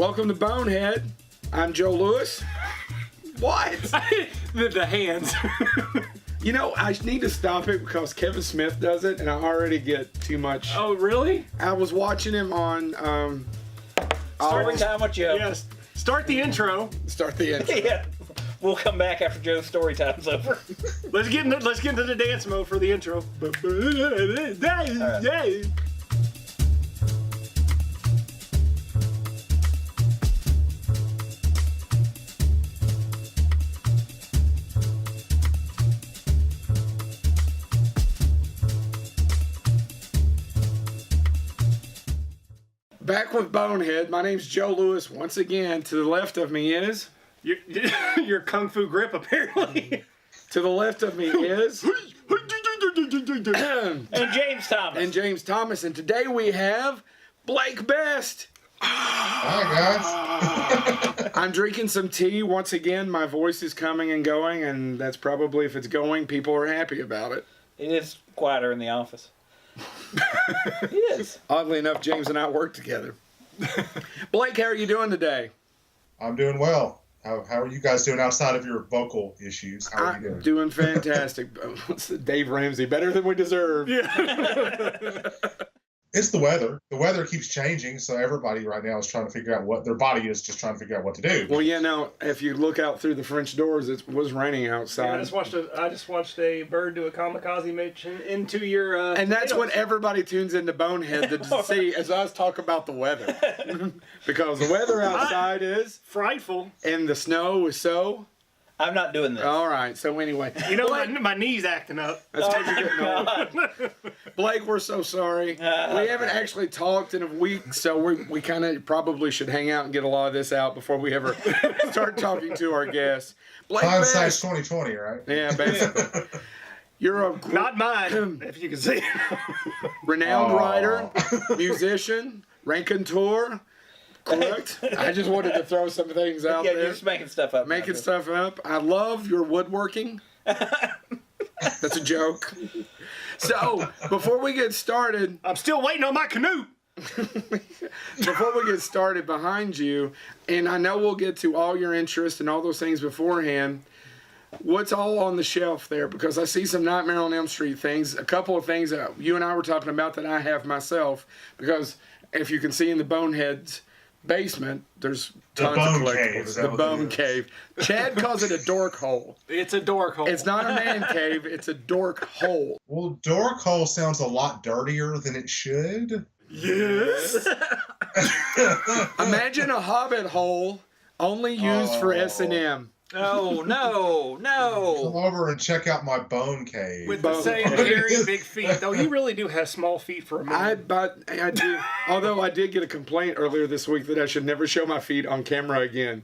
Welcome to Bonehead. I'm Joe Lewis. What? the hands. You know, I need to stop it because Kevin Smith does it, and I already get too much. Oh, really? I was watching him on. Story time with Joe. Yes. Start the intro. Start the intro. Yeah. We'll come back after Joe's story time's over. Let's get into the dance mode for the intro. Right. Back with Bonehead. My name's Joe Lewis. Once again, to the left of me is. Your kung fu grip, apparently. To the left of me is. And James Thomas. And James Thomas. And today we have Blake Best. Hi, guys. I'm drinking some tea. Once again, my voice is coming and going, and that's probably, if it's going, people are happy about it. It is quieter in the office. It is. Oddly enough, James and I work together. Blake, how are you doing today? I'm doing well. How are you guys doing outside of your vocal issues? How are you doing? I'm doing fantastic. Dave Ramsey, better than we deserve. Yeah. It's the weather. The weather keeps changing, so everybody right now is trying to figure out what their body is just trying to figure out what to do. Well, yeah, now, if you look out through the French doors, it was raining outside. Yeah, I just watched a bird do a kamikaze mission into your. And that's what potatoes. everybody tunes into Bonehead to see as us talk about the weather. Because the weather outside is frightful. and the snow is so. I'm not doing this. All right, so anyway. You know, my knee's acting up. That's Oh what you're my getting on. God. Blake, we're so sorry. We haven't actually talked in a week, so we kind of probably should hang out and get a lot of this out before we ever start talking to our guests. Blake Hindsight Best. 2020, right? Yeah, basically. You're a Not mine, if you can see. renowned Aw. writer, musician, raconteur. Correct? I just wanted to throw some things out Yeah, there. you're just making stuff up. Making stuff up. I love your woodworking. That's a joke. So, before we get started, I'm still waiting on my canoe. before we get started behind you, and I know we'll get to all your interests and all those things beforehand, what's all on the shelf there? Because I see some Nightmare on Elm Street things, a couple of things that you and I were talking about that I have myself, because if you can see in the Bonehead's basement, there's tons of bone collectibles. cave, is that The what bone it is? cave. Chad calls it a dork hole. It's a dork hole. It's not a man cave, it's a dork hole. Well, dork hole sounds a lot dirtier than it should. Yes. Imagine a hobbit hole only used for S&M. Oh, no. Come over and check out my bone cave. With the same very big feet, though you really do have small feet for a man. I do. Although I did get a complaint earlier this week that I should never show my feet on camera again.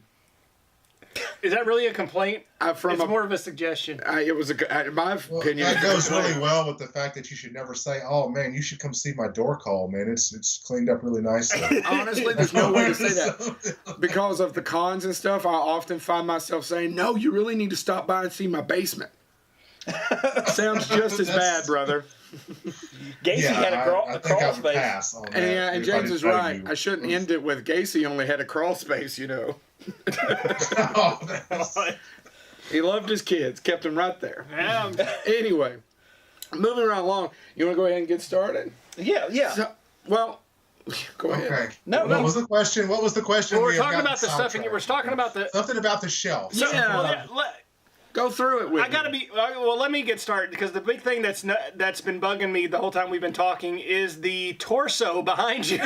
Is that really a complaint? It's more of a suggestion. It was in my Well, opinion. that it's a goes complaint. really well with the fact that you should never say, "Oh man, you should come see my dork hole, man. It's cleaned up really nicely." Honestly, there's no way to say that. Because of the cons and stuff, I often find myself saying, "No, you really need to stop by and see my basement." Sounds just as bad, brother. Gacy had a I crawl think I would space. pass on that. And if I James is didn't know right. you. I shouldn't end it with Gacy only had a crawl space, you know. Oh, that's- He loved his kids, kept them right there. Yeah. Anyway, moving right along. You want to go ahead and get started? Yeah. So, well, go ahead. Okay. No, What no. was the question? What was the question? Well, we're We had talking gotten about the stuff, and you were sidetracked. talking about the. Something about the shelf. So, Yeah. Go through it with I gotta me. be well. Let me get started because the big thing that's been bugging me the whole time we've been talking is the torso behind you.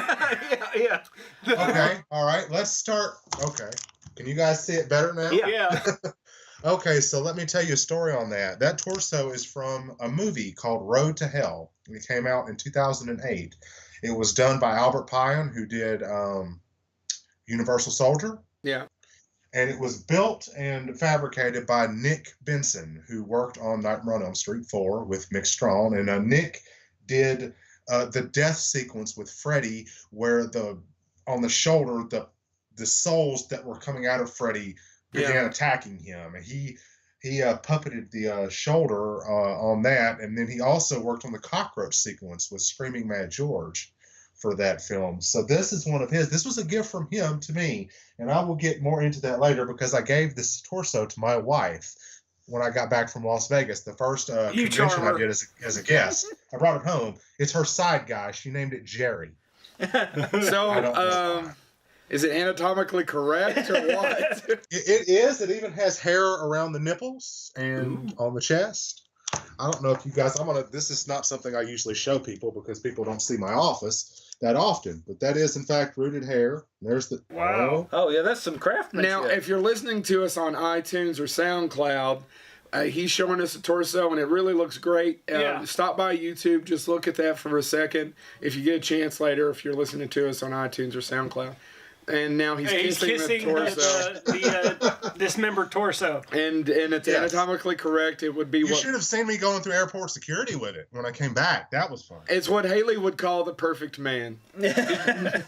yeah. Okay. All right. Let's start. Okay. Can you guys see it better now? Yeah. Okay. So let me tell you a story on that. That torso is from a movie called Road to Hell. It came out in 2008. It was done by Albert Pyon, who did Universal Soldier. Yeah. And it was built and fabricated by Nick Benson, who worked on Nightmare on Elm Street 4 with Mick Strawn. And Nick did the death sequence with Freddy, where on the shoulder, the souls that were coming out of Freddy began attacking him. And he puppeted the shoulder on that. And then he also worked on the cockroach sequence with Screaming Mad George for that film. So this is one of his. This was a gift from him to me, and I will get more into that later because I gave this torso to my wife when I got back from Las Vegas. The first convention I did as a guest. I brought it home. It's her side guy. She named it Jerry. So, is it anatomically correct or what? It is. It even has hair around the nipples and on the chest. I don't know if you guys, this is not something I usually show people because people don't see my office that often, but that is in fact rooted hair. There's the, wow. Oh yeah, that's some craftsmanship. Now, if you're listening to us on iTunes or SoundCloud, he's showing us a torso and it really looks great. Stop by YouTube, just look at that for a second if you get a chance later, if you're listening to us on iTunes or SoundCloud. And now he's kissing the torso. the dismembered torso. And it's anatomically correct. It would be You should have seen me going through airport security with it when I came back. That was fun. It's what Haley would call the perfect man. Did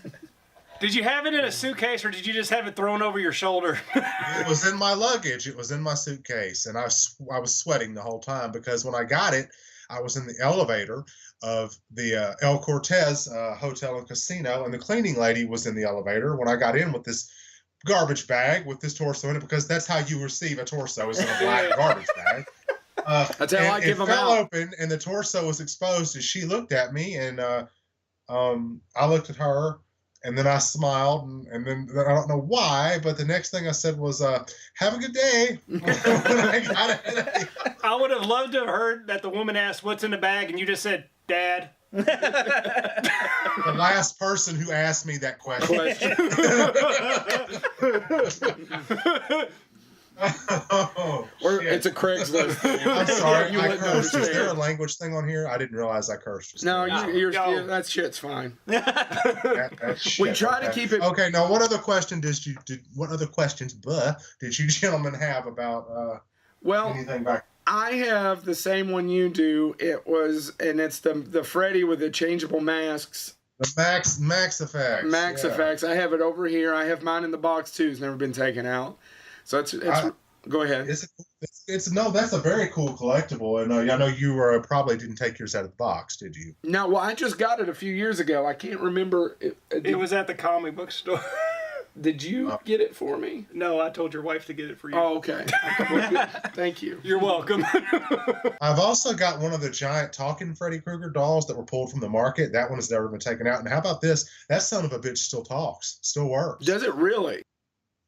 you have it in a suitcase or did you just have it thrown over your shoulder? It was in my luggage. It was in my suitcase. And I was sweating the whole time because when I got it, I was in the elevator of the El Cortez Hotel and Casino, and the cleaning lady was in the elevator when I got in with this garbage bag with this torso in it, because that's how you receive a torso, is in a black garbage bag. That's how I give them out. It fell open, and the torso was exposed, and she looked at me, and I looked at her, and then I smiled, and then I don't know why, but the next thing I said was, have a good day. When I got it. I would have loved to have heard that the woman asked, what's in the bag? And you just said, Dad. The last person who asked me that question. It's a Craigslist thing. I'm sorry, I cursed. Is there a language thing on here? I didn't realize I cursed. No, that shit's fine. That's shit. We try to keep it. Okay, now what other questions did you gentlemen have about anything back? I have the same one you do. It's the Freddy with the changeable masks. The Max Effects. Max Effects. I have it over here. I have mine in the box too. It's never been taken out. So it's go ahead. That's a very cool collectible, and I know you probably didn't take yours out of the box, did you? No, well, I just got it a few years ago. I can't remember. It was at the comic book store. Did you get it for me? No, I told your wife to get it for you. Oh, okay. Thank you. You're welcome. I've also got one of the giant talking Freddy Krueger dolls that were pulled from the market. That one has never been taken out. And how about this? That son of a bitch still talks, still works. Does it really?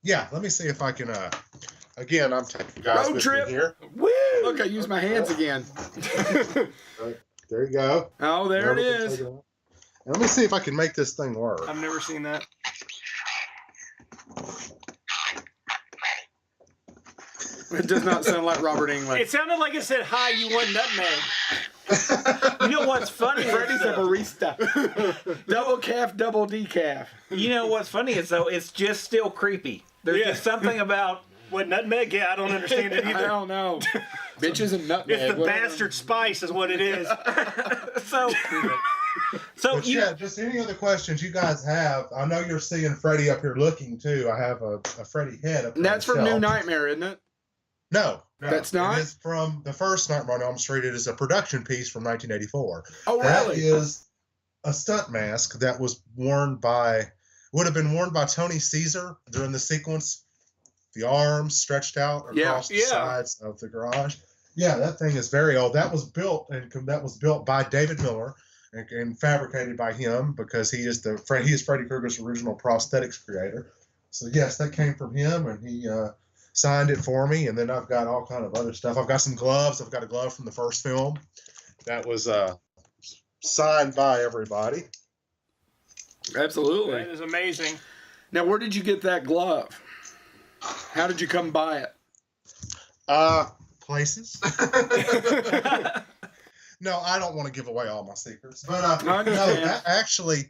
Yeah, let me see if I can. Again, I'm taking you guys road with trip me here. Woo! Look, I used my hands again. There you go. Oh, there it is. Let me see if I can make this thing work. I've never seen that. It does not sound like Robert Englund. It sounded like it said, "Hi, you want nutmeg." You know what's funny? Freddy's a barista. Double calf, double decaf. You know what's funny is though it's just still creepy. There's just something about what nutmeg. Yeah, I don't understand it either. I don't know. Bitches and nutmeg. It's the bastard spice, is what it is. So just any other questions you guys have? I know you're seeing Freddy up here looking too. I have a Freddy head up there. And that's from New Nightmare, isn't it? No, that's not. It is from the first Nightmare on Elm Street. It is a production piece from 1984. Oh, really? That is a stunt mask that would have been worn by Tony Caesar during the sequence. The arms stretched out across the sides of the garage. Yeah, that thing is very old. That was built by David Miller and fabricated by him because he is Freddy Krueger's original prosthetics creator. So yes, that came from him, and he signed it for me. And then I've got all kind of other stuff. I've got some gloves. I've got a glove from the first film that was signed by everybody. Absolutely. That is amazing. Now, where did you get that glove? How did you come by it? Places. No, I don't want to give away all my secrets. But that actually,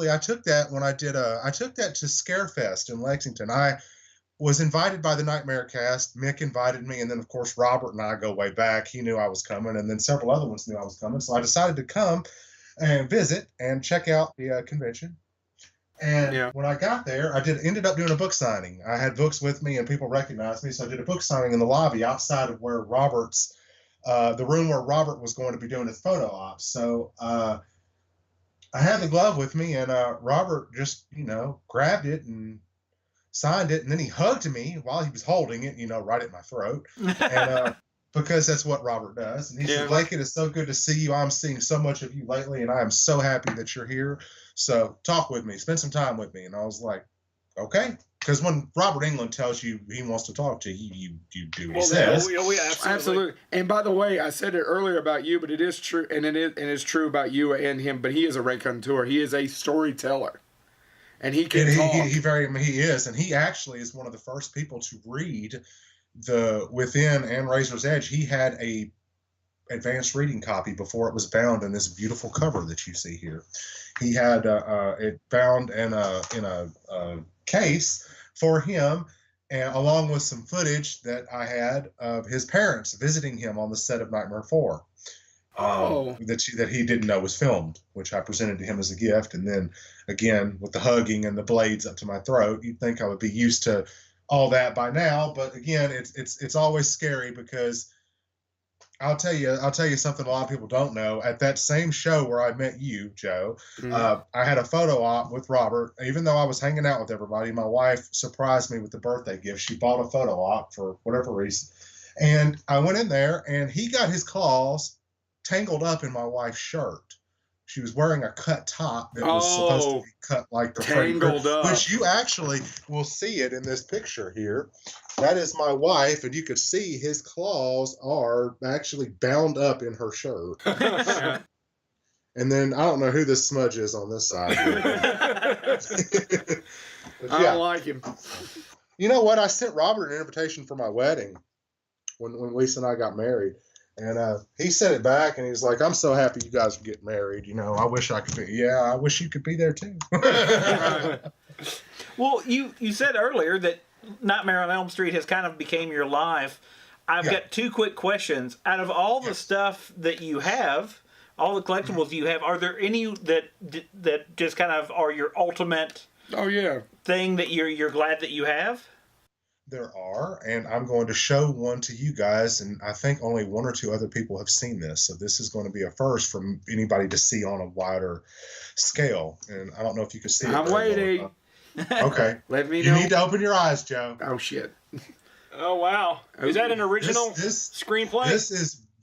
I took that when I took that to Scarefest in Lexington. I was invited by the Nightmare cast. Mick invited me, and then of course Robert and I go way back. He knew I was coming, and then several other ones knew I was coming. So I decided to come and visit and check out the convention. And when I got there, I ended up doing a book signing. I had books with me, and people recognized me, so I did a book signing in the lobby outside of where the room where Robert was going to be doing his photo ops. So I had the glove with me, and Robert just, grabbed it and signed it, and then he hugged me while he was holding it, right at my throat. And because that's what Robert does. And he said, Blake, it is so good to see you. I'm seeing so much of you lately, and I am so happy that you're here. So talk with me, spend some time with me. And I was like, okay. Because when Robert Englund tells you he wants to talk to you, you do what he says. We Absolutely. And by the way, I said it earlier about you, but it is true, and it's true about you and him. But he is a raconteur. He is a storyteller, and he can talk. He is, and he actually is one of the first people to read the Within and Razor's Edge. He had a advanced reading copy before it was bound in this beautiful cover that you see here. He had it bound in a case for him, and along with some footage that I had of his parents visiting him on the set of Nightmare 4. That he didn't know was filmed, which I presented to him as a gift. And then again, with the hugging and the blades up to my throat, you'd think I would be used to all that by now. But again, it's always scary because I'll tell you something a lot of people don't know. At that same show where I met you, Joe, I had a photo op with Robert. Even though I was hanging out with everybody, my wife surprised me with the birthday gift. She bought a photo op for whatever reason. And I went in there, and he got his claws tangled up in my wife's shirt. She was wearing a cut top that was supposed to be cut like the tangled up, which you actually will see it in this picture here. That is my wife, and you could see his claws are actually bound up in her shirt. And then I don't know who this smudge is on this side. I don't like him. You know what? I sent Robert an invitation for my wedding when Lisa and I got married. And he sent it back, and he's like, I'm so happy you guys are getting married. I wish I could be. Yeah, I wish you could be there, too. Well, you said earlier that Nightmare on Elm Street has kind of became your life. I've got two quick questions. Out of all the stuff that you have, all the collectibles you have, are there any that just kind of are your ultimate thing that you're glad that you have? There are, and I'm going to show one to you guys, and I think only one or two other people have seen this, so this is going to be a first for anybody to see on a wider scale, and I don't know if you can see it. I'm waiting. Okay. Let me know. You need to open your eyes, Joe. Oh, shit. Oh, wow. Is that an original screenplay?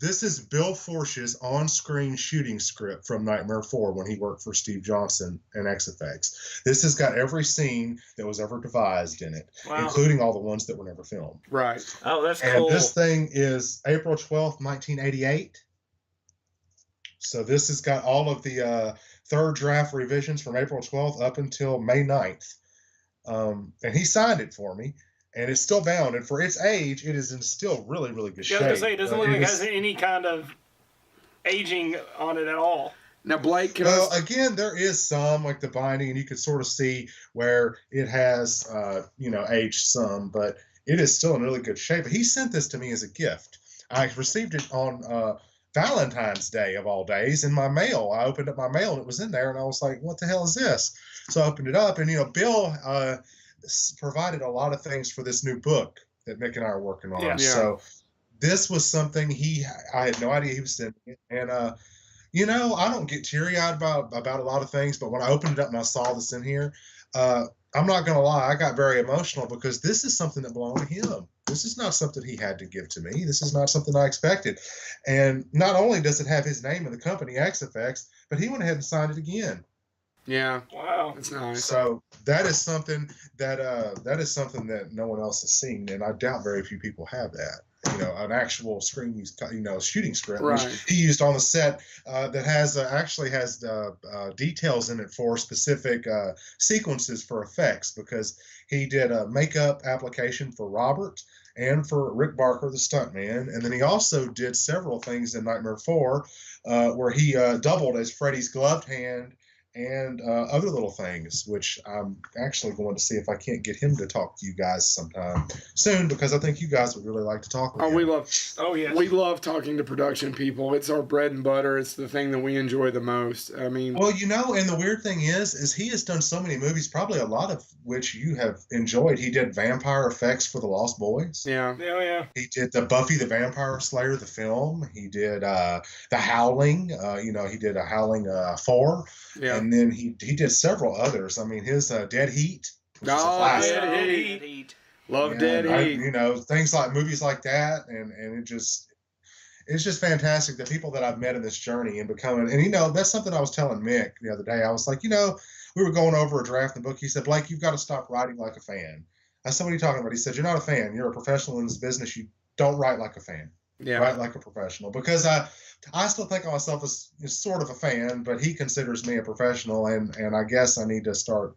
This is Bill Forsh's on-screen shooting script from Nightmare 4 when he worked for Steve Johnson and XFX. This has got every scene that was ever devised in it, including all the ones that were never filmed. Right. Oh, that's cool. And this thing is April 12th, 1988. So this has got all of the third draft revisions from April 12th up until May 9th. And he signed it for me. And it's still bound, and for its age, it is in still really, really good shape. I was going to say, it doesn't look like it has any kind of aging on it at all. Now, Blake, again, there is some, like the binding, and you can sort of see where it has, aged some, but it is still in really good shape. He sent this to me as a gift. I received it on Valentine's Day, of all days, in my mail. I opened up my mail, and it was in there, and I was like, what the hell is this? So I opened it up, and, Bill provided a lot of things for this new book that Mick and I are working on. Yeah. So this was something I had no idea he was sending it. And, I don't get teary-eyed about a lot of things, but when I opened it up and I saw this in here, I'm not going to lie, I got very emotional because this is something that belonged to him. This is not something he had to give to me. This is not something I expected. And not only does it have his name in the company, XFX, but he went ahead and signed it again. Yeah. Wow. That's nice. So that is something that no one else has seen, and I doubt very few people have that. An actual shooting script, right, which he used on the set that has actually has details in it for specific sequences for effects, because he did a makeup application for Robert and for Rick Barker, the stuntman, and then he also did several things in Nightmare 4 where he doubled as Freddy's gloved hand and other little things, which I'm actually going to see if I can't get him to talk to you guys sometime soon, because I think you guys would really like to talk with him. We love talking to production people. It's our bread and butter. It's the thing that we enjoy the most. I mean, well, and the weird thing is he has done so many movies, probably a lot of which you have enjoyed. He did vampire effects for the Lost Boys. Yeah. Yeah. He did the Buffy the Vampire Slayer, the film. He did The Howling. He did a Howling 4. Yeah. And then he did several others. I mean, his Dead Heat. Which is a classic. Dead Heat. Love Dead Heat. Things like movies like that, and it's just fantastic. The people that I've met in this journey and becoming, and that's something I was telling Mick the other day. I was like, we were going over a draft in the book. He said, Blake, you've got to stop writing like a fan. I said, what are you talking about? He said, you're not a fan. You're a professional in this business. You don't write like a fan. Yeah. Write like a professional. Because I still think of myself as sort of a fan, but he considers me a professional, and I guess I need to start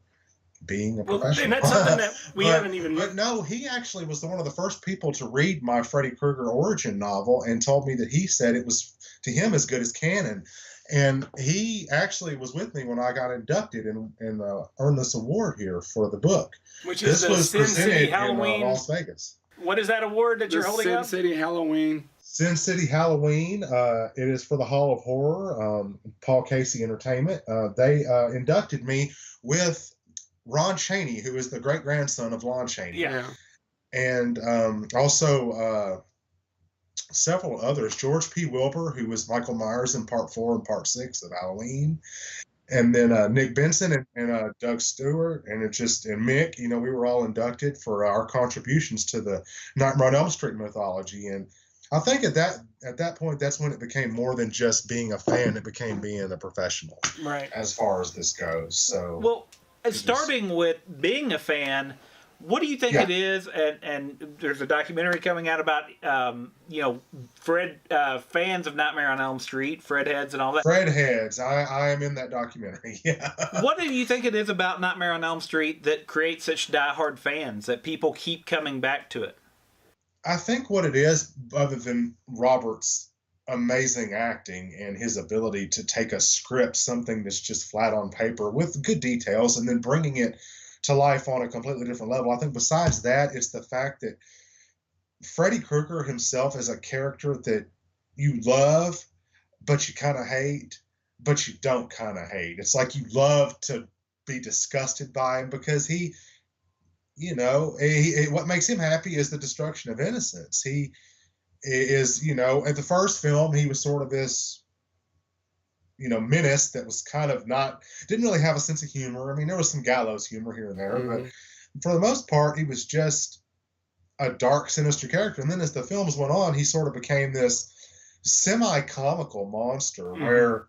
being a professional. And that's something that we haven't even... But no, he actually was one of the first people to read my Freddy Krueger origin novel and told me that he said it was, to him, as good as canon. And he actually was with me when I got inducted and earned this award here for the book. Which is the Sin City Halloween... in Las Vegas. What is that award that you're holding up? Sin City Halloween. Sin City Halloween. It is for the Hall of Horror, Paul Casey Entertainment. They inducted me with Ron Chaney, who is the great-grandson of Lon Chaney. Yeah. And also several others. George P. Wilbur, who was Michael Myers in Part 4 and Part 6 of Halloween. And then Nick Benson and Doug Stewart and Mick, we were all inducted for our contributions to the Nightmare on Elm Street mythology. And I think at that point, that's when it became more than just being a fan. It became being a professional. Right. As far as this goes. So. Well, starting with being a fan, what do you think it is? And there's a documentary coming out about Fred fans of Nightmare on Elm Street, Fred heads and all that. Fred heads. I am in that documentary. Yeah. What do you think it is about Nightmare on Elm Street that creates such diehard fans that people keep coming back to it? I think what it is, other than Robert's amazing acting and his ability to take a script, something that's just flat on paper with good details, and then bringing it to life on a completely different level. I think besides that, it's the fact that Freddy Krueger himself is a character that you love, but you kind of hate, but you don't kind of hate. It's like you love to be disgusted by him because he what makes him happy is the destruction of innocence. He is, at the first film, he was sort of this, menace that was kind of didn't really have a sense of humor. I mean, there was some gallows humor here and there, but for the most part, he was just a dark, sinister character. And then as the films went on, he sort of became this semi-comical monster where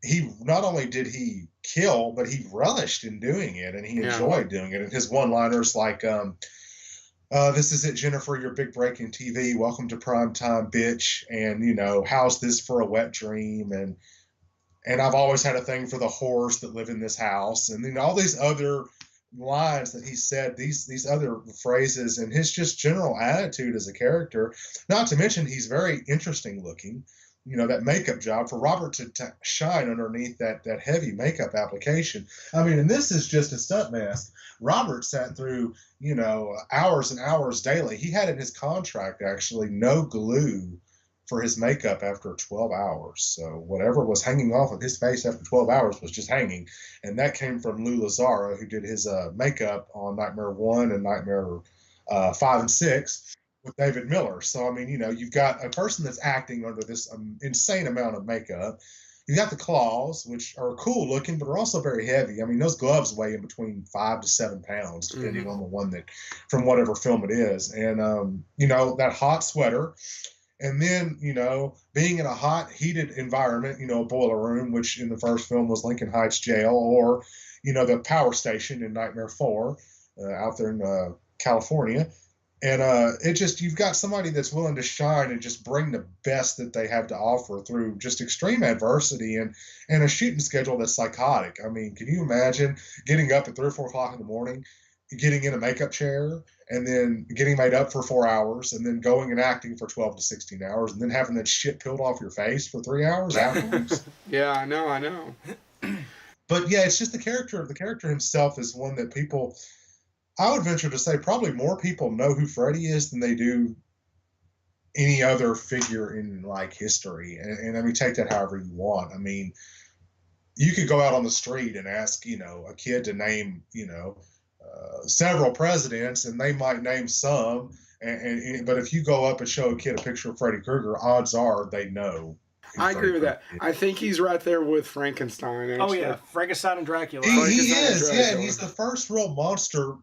he not only did he kill, but he relished in doing it, and he enjoyed doing it. And his one-liners like, this is it, Jennifer, your big break in TV. Welcome to prime time, bitch. And, how's this for a wet dream? And I've always had a thing for the whores that live in this house. And then all these other lines that he said, these other phrases, and his just general attitude as a character. Not to mention he's very interesting looking. That makeup job for Robert to shine underneath that heavy makeup application. I mean, and this is just a stunt mask. Robert sat through, hours and hours daily. He had in his contract, actually, no glue for his makeup after 12 hours. So whatever was hanging off of his face after 12 hours was just hanging. And that came from Lou Lazzaro, who did his makeup on Nightmare 1 and Nightmare 5 and 6. With David Miller. So, I mean, you've got a person that's acting under this insane amount of makeup. You've got the claws, which are cool looking, but are also very heavy. I mean, those gloves weigh in between 5 to 7 pounds, depending on the one from whatever film it is. And, that hot sweater. And then, being in a hot, heated environment, a boiler room, which in the first film was Lincoln Heights Jail, or, the power station in Nightmare 4 out there in California. And you've got somebody that's willing to shine and just bring the best that they have to offer through just extreme adversity and a shooting schedule that's psychotic. I mean, can you imagine getting up at 3 or 4 o'clock in the morning, getting in a makeup chair, and then getting made up for 4 hours, and then going and acting for 12 to 16 hours, and then having that shit peeled off your face for 3 hours afterwards? Yeah, I know. But yeah, it's just the character. The character himself is one that people, I would venture to say, probably more people know who Freddy is than they do any other figure in like history. And I mean, take that however you want. I mean, you could go out on the street and ask, a kid to name, several presidents, and they might name some. But if you go up and show a kid a picture of Freddy Krueger, odds are they know. I agree with that. I think he's right there with Frankenstein. Actually. Oh yeah, Frankenstein and Dracula. He is, Dracula. yeah, and he's the first real monster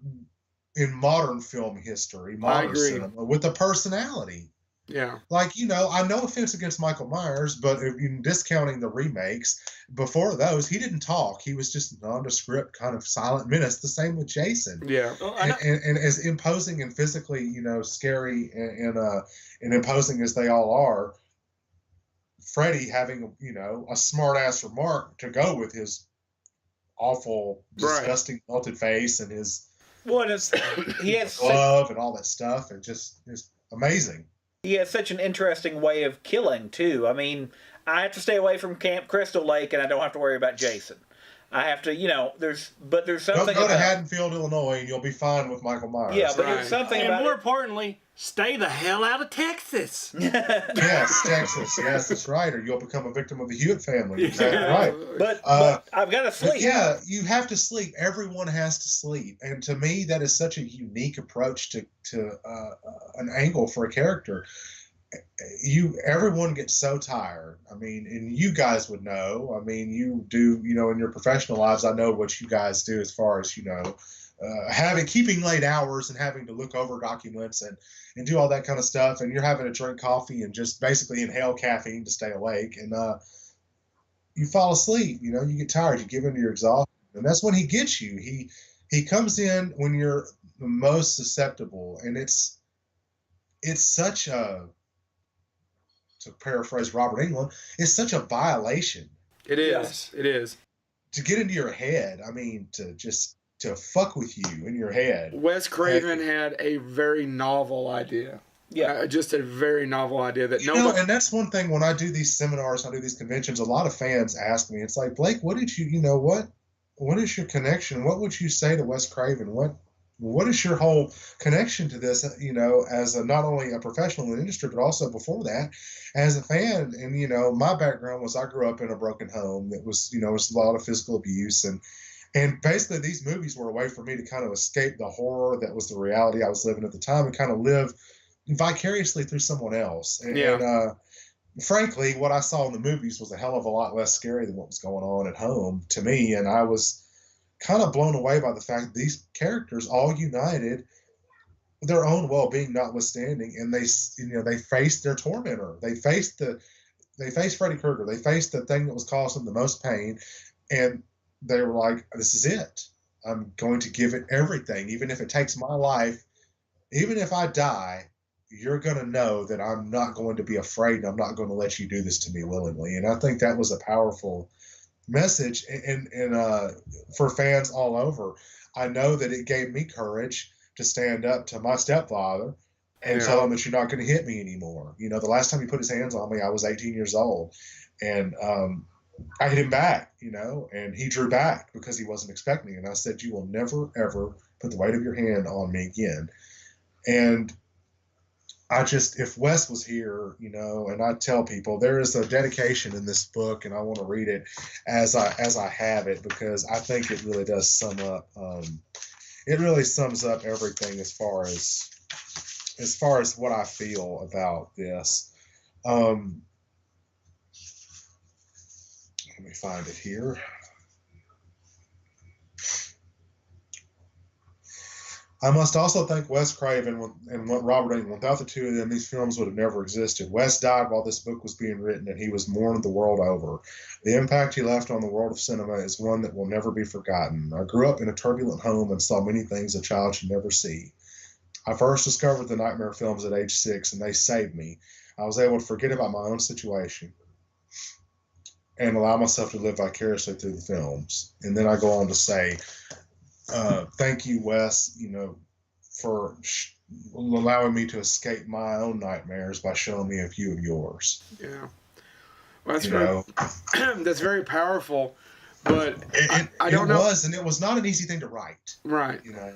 in modern film history, modern cinema, with a personality. Yeah. Like, I no offense against Michael Myers, but in discounting the remakes, before those, he didn't talk. He was just a nondescript kind of silent menace. The same with Jason. Yeah. And as imposing and physically, scary and imposing as they all are, Freddy having, a smart-ass remark to go with his awful, disgusting, melted face and his he has glove and all that stuff. It just is amazing. He has such an interesting way of killing, too. I mean, I have to stay away from Camp Crystal Lake, and I don't have to worry about Jason. I have to, there's something Don't go to Haddonfield, Illinois, and you'll be fine with Michael Myers. Yeah, but there's something and about more importantly, stay the hell out of Texas. Yes, Texas. Yes, that's right. Or you'll become a victim of the Hewitt family. Exactly right. But I've got to sleep. Yeah, you have to sleep. Everyone has to sleep. And to me, that is such a unique approach to an angle for a character. Everyone gets so tired. I mean, and you guys would know. I mean, you do, in your professional lives, I know what you guys do as far as, keeping late hours and having to look over documents and do all that kind of stuff. And you're having to drink coffee and just basically inhale caffeine to stay awake. And you fall asleep, you get tired, you give in to your exhaustion. And that's when he gets you. He comes in when you're the most susceptible. And it's such a, to paraphrase Robert Englund, it's such a violation. It is. Yes. It is. To get into your head. I mean, to fuck with you in your head. Wes Craven had a very novel idea. Yeah. Just a very novel idea that and that's one thing when I do these seminars, I do these conventions, a lot of fans ask me, it's like, Blake, what did you, what is your connection? What would you say to Wes Craven? What is your whole connection to this, as not only a professional in the industry, but also before that, as a fan? And, my background was I grew up in a broken home that was, was a lot of physical abuse. And basically these movies were a way for me to kind of escape the horror that was the reality I was living at the time and kind of live vicariously through someone else. And frankly, what I saw in the movies was a hell of a lot less scary than what was going on at home to me. And I was kind of blown away by the fact that these characters all united, their own well-being notwithstanding, and they faced their tormentor. They faced Freddy Krueger. They faced the thing that was causing them the most pain, and they were like, "This is it. I'm going to give it everything, even if it takes my life. Even if I die, you're going to know that I'm not going to be afraid, and I'm not going to let you do this to me willingly." And I think that was a powerful message, and for fans all over. I know that it gave me courage to stand up to my stepfather and tell him that you're not going to hit me anymore. The last time he put his hands on me, I was 18 years old, and I hit him back, and he drew back because he wasn't expecting it. And I said, "You will never, ever put the weight of your hand on me again." And if Wes was here, and I tell people there is a dedication in this book, and I want to read it as I have it, because I think it really does sum up. It really sums up everything as far as what I feel about this. Let me find it here. I must also thank Wes Craven and Robert Englund. Without the two of them, these films would have never existed. Wes died while this book was being written, and he was mourned the world over. The impact he left on the world of cinema is one that will never be forgotten. I grew up in a turbulent home and saw many things a child should never see. I first discovered the nightmare films at age 6, and they saved me. I was able to forget about my own situation and allow myself to live vicariously through the films. And then I go on to say, thank you, Wes, for allowing me to escape my own nightmares by showing me a few of yours. Yeah. Well, that's very powerful, But I don't it know. was, and it was not an easy thing to write. Right. You know.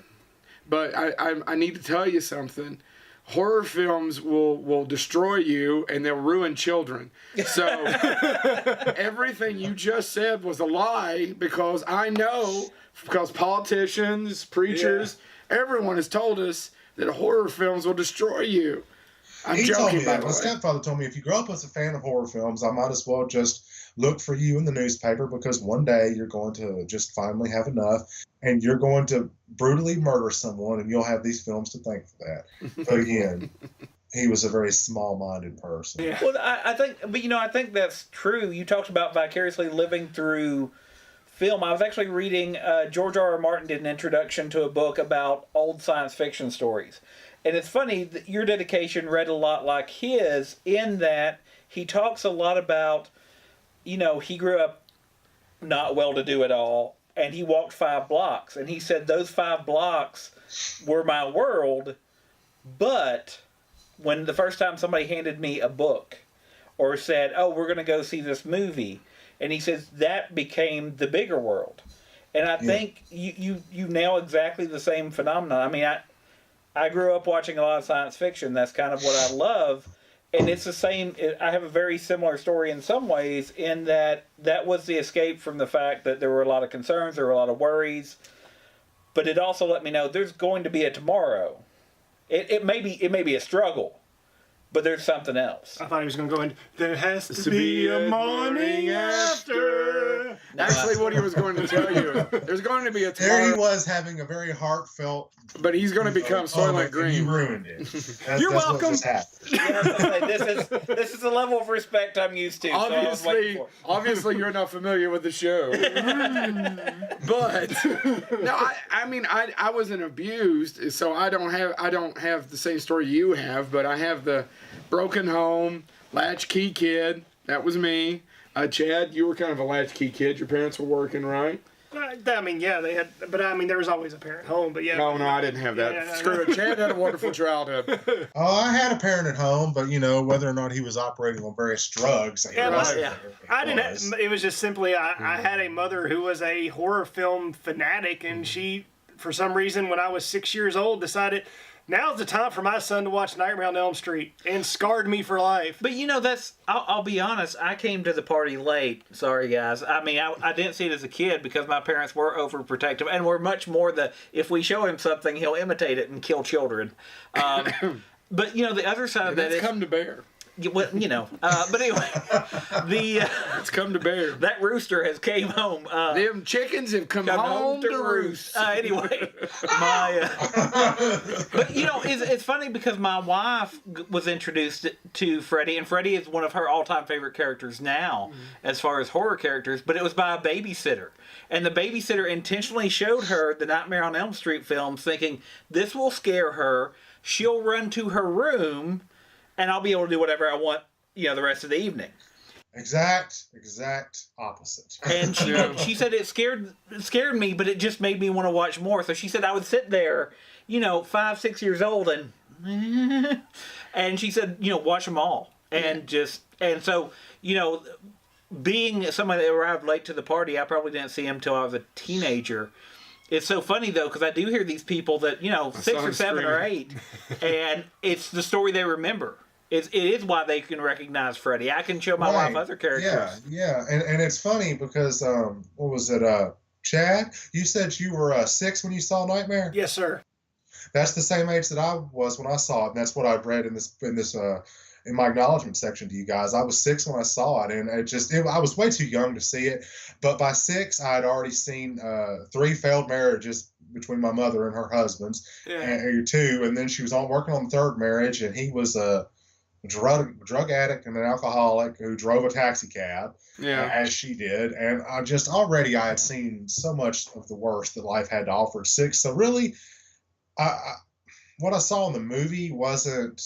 But I need to tell you something. Horror films will destroy you and they'll ruin children. So everything you just said was a lie because I know, because politicians, preachers, everyone has told us that horror films will destroy you. He told me that. My stepfather told me if you grow up as a fan of horror films, I might as well just look for you in the newspaper because one day you're going to just finally have enough and you're going to brutally murder someone and you'll have these films to thank for that. But again, he was a very small-minded person. Yeah. Well, I think, but I think that's true. You talked about vicariously living through film. I was actually reading, George R.R. Martin did an introduction to a book about old science fiction stories. And it's funny that your dedication read a lot like his in that he talks a lot about, he grew up not well-to-do at all, and he walked 5 blocks. And he said those 5 blocks were my world, but when the first time somebody handed me a book or said, oh, we're going to go see this movie, and he says that became the bigger world. And I think you nail exactly the same phenomenon. I mean, I grew up watching a lot of science fiction. That's kind of what I love. And it's the same. I have a very similar story in some ways in that was the escape from the fact that there were a lot of concerns, there were a lot of worries. But it also let me know there's going to be a tomorrow. It may be a struggle, but there's something else. I thought he was going to go in, there has to be a morning after. Actually, what he was going to tell you, there's going to be a tomorrow. There he was having a very heartfelt. But he's going to become Soylent Green. You ruined it. You're welcome. What just happened. Yeah, I was gonna say, this is the level of respect I'm used to. Obviously, you're not familiar with the show. But no, I wasn't abused, so I don't have the same story you have. But I have the broken home, latchkey kid. That was me. Chad, you were kind of a latchkey kid. Your parents were working, right? I mean, yeah, they had, but I mean, there was always a parent home, but yeah. No, I didn't have that. Yeah, Screw it. Chad had a wonderful childhood. Oh, I had a parent at home, but whether or not he was operating on various drugs. I didn't. It was just simply I had a mother who was a horror film fanatic, and she, for some reason, when I was 6 years old, decided now's the time for my son to watch Nightmare on Elm Street, and scarred me for life. But I'll be honest, I came to the party late. Sorry, guys. I mean, I didn't see it as a kid because my parents were overprotective and were much more if we show him something, he'll imitate it and kill children. But, the other side of that is... come to bear. Well, but anyway, it's come to bear. That rooster has came home. Them chickens have come home to roost. Anyway, but it's funny because my wife was introduced to Freddy, and Freddy is one of her all-time favorite characters now, as far as horror characters. But it was by a babysitter, and the babysitter intentionally showed her the Nightmare on Elm Street films, thinking this will scare her. She'll run to her room. And I'll be able to do whatever I want, the rest of the evening. Exact opposite. And she said it scared me, but it just made me want to watch more. So she said I would sit there, 5, 6 years old, and she said, watch them all, and so being somebody that arrived late to the party, I probably didn't see him till I was a teenager. It's so funny, though, because I do hear these people that, 6 or 7 or 8, and it's the story they remember. It is why they can recognize Freddy. I can show my wife other characters. Yeah. And it's funny because, what was it, Chad? You said you were 6 when you saw Nightmare? Yes, sir. That's the same age that I was when I saw it, and that's what I read in my acknowledgement section to you guys. I was 6 when I saw it, and I was way too young to see it. But by 6, I had already seen 3 failed marriages between my mother and her husband's, and 2, and then she was working on the 3rd marriage, and he was a drug addict and an alcoholic who drove a taxi cab, as she did. And I had seen so much of the worst that life had to offer at 6. So really, what I saw in the movie wasn't.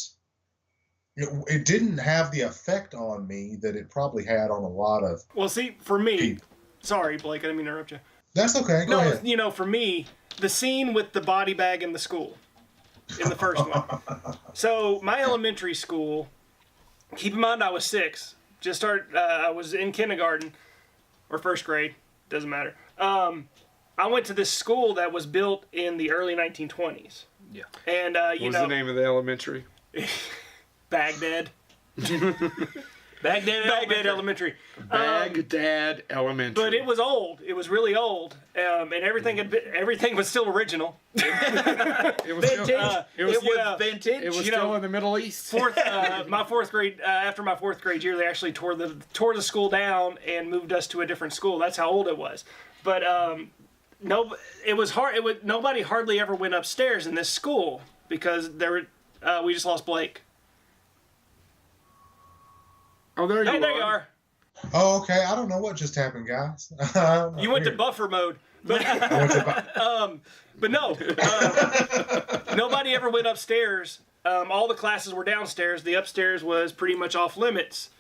It didn't have the effect on me that it probably had on a lot of. Well, see, for me, people. Sorry, Blake, I didn't mean to interrupt you. That's okay. Go ahead. For me, the scene with the body bag in the school, in the first one. So my elementary school. Keep in mind, I was 6. I was in kindergarten or 1st grade. doesn't matter. I went to this school that was built in the early 1920s. Yeah. And, What was the name of the elementary? Baghdad. Baghdad Elementary. Baghdad Elementary. But it was old. It was really old, and everything was still original. It was Vintage. still, It was yeah, vintage. it was you still know, in the Middle East. my fourth grade, after my fourth grade year, they actually tore the school down and moved us to a different school. That's how old it was. But it was hard. Nobody hardly ever went upstairs in this school because we just lost Blake. Oh, there Hey, you there are. you are. Oh, okay. I don't know what just happened, guys. You went to buffer mode. But, but no, nobody ever went upstairs. All the classes were downstairs. The upstairs was pretty much off limits.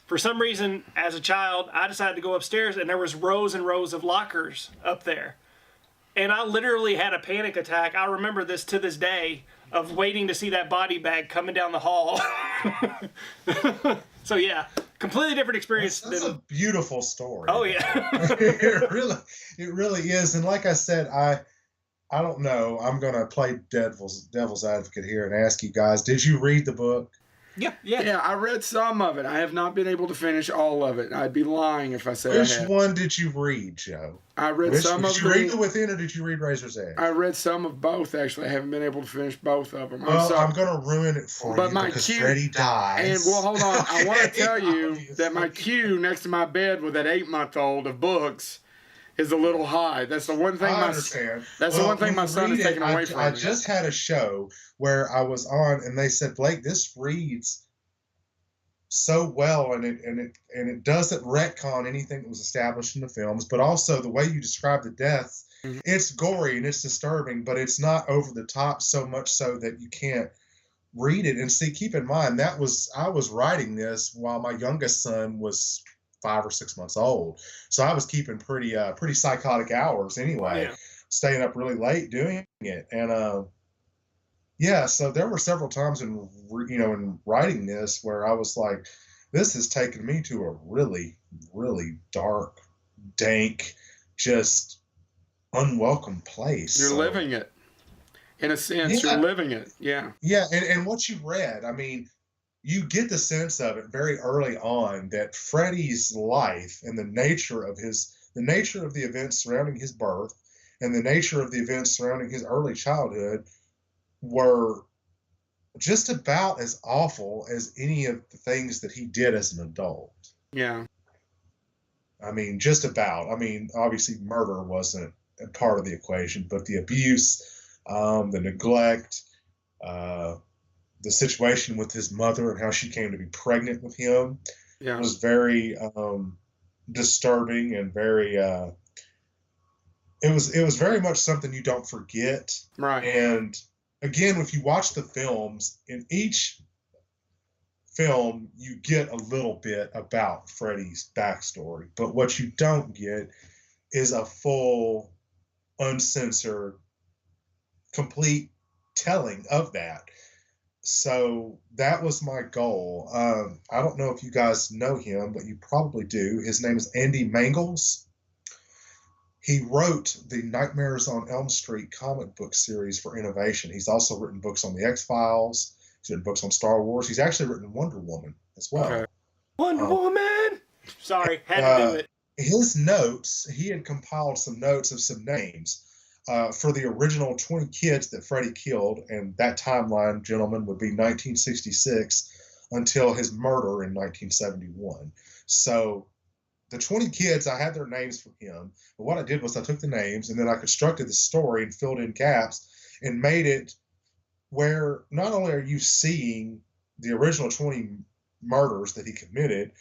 For some reason, as a child, I decided to go upstairs, and there was rows and rows of lockers up there. And I literally had a panic attack. I remember this to this day of waiting to see that body bag coming down the hall. So yeah, completely different experience. That's a beautiful story. Oh yeah. it really is. And like I said, I don't know. I'm gonna play devil's advocate here and ask you guys: did you read the book? Yeah, I read some of it. I have not been able to finish all of it. I'd be lying if I said Which I had. one did you read, Joe? I read some of Did you read The Within or did you read Razor's Edge? I read some of both, actually. I haven't been able to finish both of them. Well, I'm going to ruin it for But you my because queue- Freddy dies. And, well, hold on. I want to tell you Obviously. that my queue next to my bed with that 8-month-old of books is a little high. That's the one thing I understand. That's the one thing when my you son is read it, taking away from I me. just had a show where I was on, and they said, Blake, this reads so well, and it doesn't retcon anything that was established in the films, but also the way you describe the deaths, Mhm. it's gory and it's disturbing, but it's not over the top so much so that you can't read it. And see, keep in mind I was writing this while my youngest son was 5 or 6 months old, so I was keeping pretty psychotic hours anyway, Yeah. staying up really late doing it, and yeah, so there were several times in writing this where I was like, this has taken me to a really, really dark, dank, just unwelcome place. You're So, living it. In a sense, Yeah. you're living it. Yeah. Yeah, and what you read, I mean, you get the sense of it very early on that Freddy's life and the nature of the events surrounding his birth and the nature of the events surrounding his early childhood were just about as awful as any of the things that he did as an adult. Yeah. I mean, just about. I mean, obviously murder wasn't a part of the equation, but the abuse, the neglect, the situation with his mother and how she came to be pregnant with him Yeah. was very disturbing and very it was very much something you don't forget. Right. And again, if you watch the films, in each film, you get a little bit about Freddy's backstory. But what you don't get is a full, uncensored, complete telling of that. So that was my goal. I don't know if you guys know him, but you probably do. His name is Andy Mangels. He wrote the Nightmares on Elm Street comic book series for Innovation. He's also written books on the X-Files. He's written books on Star Wars. He's actually written Wonder Woman as well. Okay. Wonder Woman. Sorry, had to do it. His notes, he had compiled some notes of some names for the original 20 kids that Freddy killed, and that timeline, gentlemen, would be 1966 until his murder in 1971. So the 20 kids, I had their names from him, but what I did was I took the names and then I constructed the story and filled in gaps and made it where not only are you seeing the original 20 murders that he committed,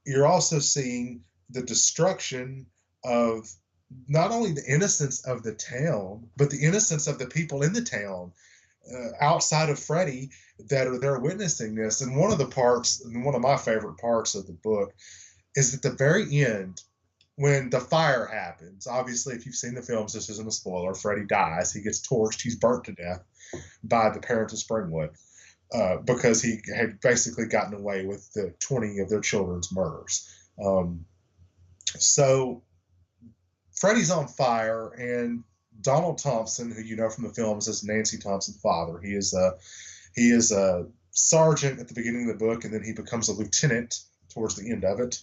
you're also seeing the destruction of not only the innocence of the town, but the innocence of the people in the town outside of Freddy that are there witnessing this. And one of the parts, and one of my favorite parts of the book, is at the very end when the fire happens. Obviously, if you've seen the films, this isn't a spoiler. Freddy dies. He gets torched. He's burnt to death by the parents of Springwood because he had basically gotten away with the 20 of their children's murders. So Freddy's on fire, and Donald Thompson, who you know from the films as Nancy Thompson's father, he is a sergeant at the beginning of the book, and then he becomes a lieutenant towards the end of it.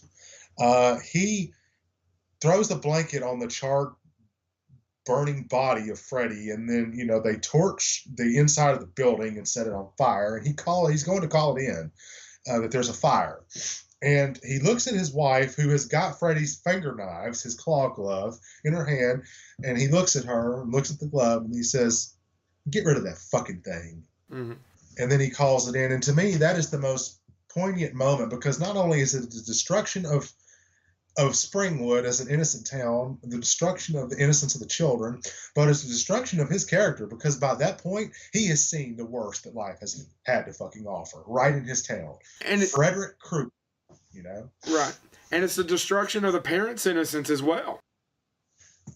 He throws the blanket on the charred, burning body of Freddy, and then they torch the inside of the building and set it on fire. And he's going to call it in that there's a fire. And he looks at his wife, who has got Freddy's finger knives, his claw glove, in her hand, and he looks at her and looks at the glove, and he says, "Get rid of that fucking thing." Mm-hmm. And then he calls it in. And to me, that is the most poignant moment, because not only is it the destruction of Springwood as an innocent town, the destruction of the innocence of the children, but it's the destruction of his character, because by that point, he has seen the worst that life has had to fucking offer, right in his town. And Frederick Krueger, Right. And it's the destruction of the parents' innocence as well.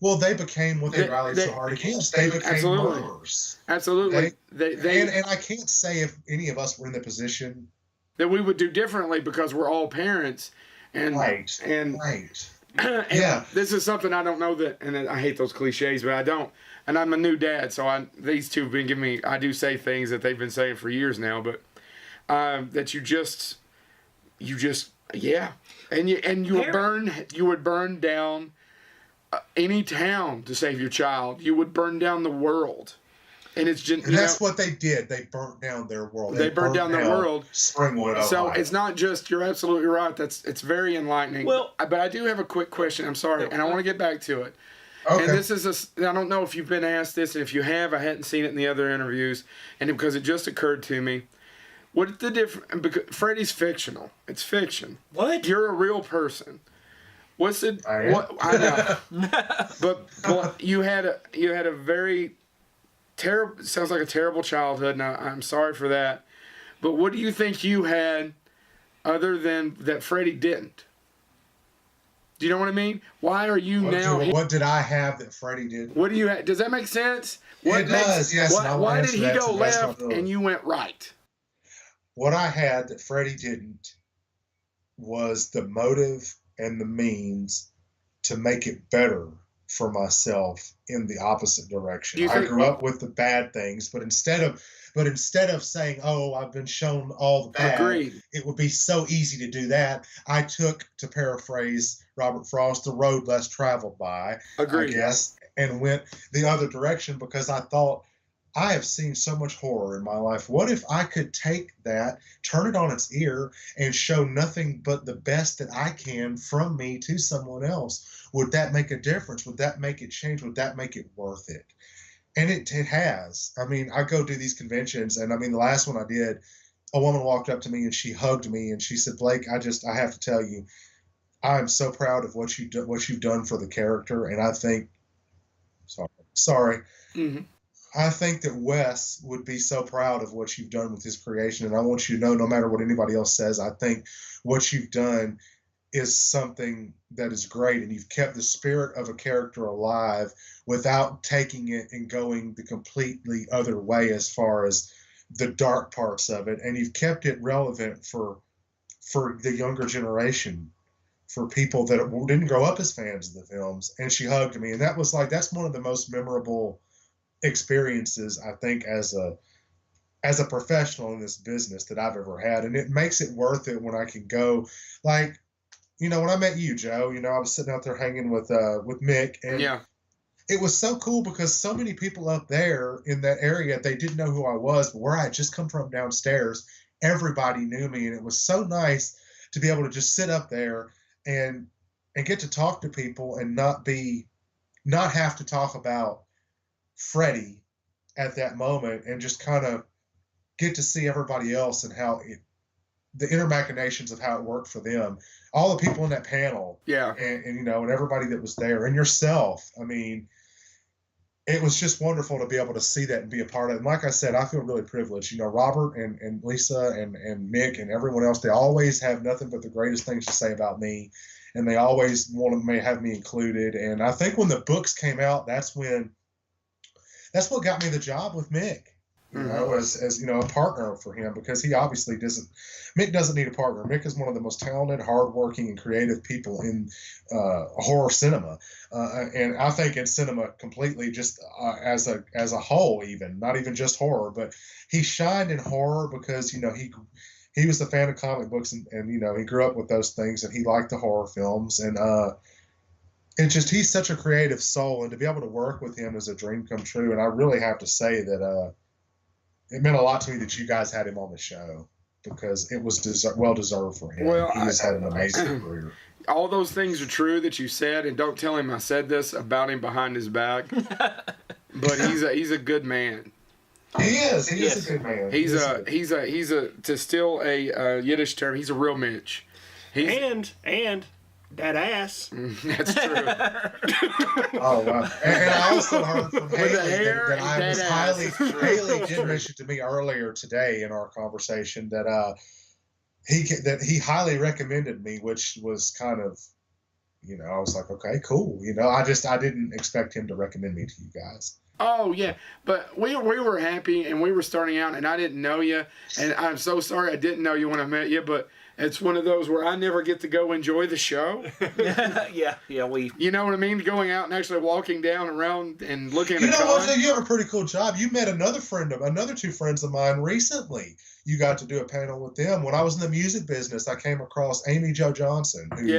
Well, they became what they rallied so hard against. They became murderers. Absolutely. And I can't say if any of us were in the position that we would do differently, because we're all parents. And, right. And yeah. This is something I don't know that, and I hate those cliches, but I don't. And I'm a new dad, so these two have been giving me, I do say things that they've been saying for years now, but that you just, yeah. And you would burn down any town to save your child. You would burn down the world. And it's just, that's what they did. They burnt down their world. They burnt down their world. Springwood, so Ohio. it's not just, you're absolutely right. It's very enlightening. Well, but I do have a quick question. I'm sorry, and I want to get back to it. Okay. And this is I don't know if you've been asked this, and if you have, I hadn't seen it in the other interviews, and because it just occurred to me. What the difference? Because Freddy's fictional. It's fiction. What? You're a real person. What's the? I know. but you had a very terrible. Sounds like a terrible childhood. And I'm sorry for that. But what do you think you had, other than that Freddy didn't? Do you know what I mean? Why are you What did I have that Freddy did? What do you have? Does that make sense? It does. Yes. Why did he go left and you went right? What I had that Freddy didn't was the motive and the means to make it better for myself in the opposite direction. I grew up with the bad things, but instead of saying, "Oh, I've been shown all the bad," it would be so easy to do that. I took, to paraphrase Robert Frost, the road less traveled by, I guess, and went the other direction, because I thought, I have seen so much horror in my life. What if I could take that, turn it on its ear, and show nothing but the best that I can from me to someone else? Would that make a difference? Would that make it change? Would that make it worth it? And it has. I mean, I go do these conventions, and I mean, the last one I did, a woman walked up to me and she hugged me and she said, "Blake, I have to tell you, I'm so proud of what you've done for the character." And I think, sorry. Mm-hmm. I think that Wes would be so proud of what you've done with his creation. And I want you to know, no matter what anybody else says, I think what you've done is something that is great. And you've kept the spirit of a character alive without taking it and going the completely other way as far as the dark parts of it. And you've kept it relevant for the younger generation, for people that didn't grow up as fans of the films. And she hugged me. And that's one of the most memorable experiences, I think, as a professional in this business that I've ever had. And it makes it worth it when I can go, like, when I met you, Joe, I was sitting out there hanging with Mick, and it was so cool because so many people up there in that area, they didn't know who I was, but where I had just come from downstairs, everybody knew me. And it was so nice to be able to just sit up there and get to talk to people and not have to talk about Freddy at that moment, and just kind of get to see everybody else and how the inner machinations of how it worked for them, all the people in that panel, and everybody that was there, and yourself. I mean, it was just wonderful to be able to see that and be a part of it. And like I said, I feel really privileged. Robert and Lisa and Mick and everyone else, they always have nothing but the greatest things to say about me, and they always want to have me included. And I think when the books came out, that's what got me the job with Mick. you know, as you know, a partner for him, because he obviously doesn't. Mick doesn't need a partner. Mick is one of the most talented, hardworking, and creative people in horror cinema, and I think in cinema completely, just as a whole, even not even just horror, but he shined in horror because you know he was a fan of comic books, and you know he grew up with those things, and he liked the horror films, and it's just he's such a creative soul, and to be able to work with him is a dream come true. And I really have to say that it meant a lot to me that you guys had him on the show, because it was well deserved for him. Well, he has had an amazing career. All those things are true that you said, and don't tell him I said this about him behind his back. But he's a good man. He is. He is a good man. He's a to steal a Yiddish term. He's a real Mitch. And that ass. That's true. Oh wow! And I also heard from With Haley the hair that I and was that ass. Haley did mention to me earlier today in our conversation that he highly recommended me, which was kind of, you know, I was like, okay, cool. You know, I didn't expect him to recommend me to you guys. Oh yeah, but we were happy, and we were starting out, and I didn't know you, and I'm so sorry I didn't know you when I met you, but it's one of those where I never get to go enjoy the show. yeah, You know what I mean? Going out and actually walking down around and looking at You a know what? con. You have a pretty cool job. You met another two friends of mine recently. You got to do a panel with them. When I was in the music business, I came across Amy Jo Johnson, who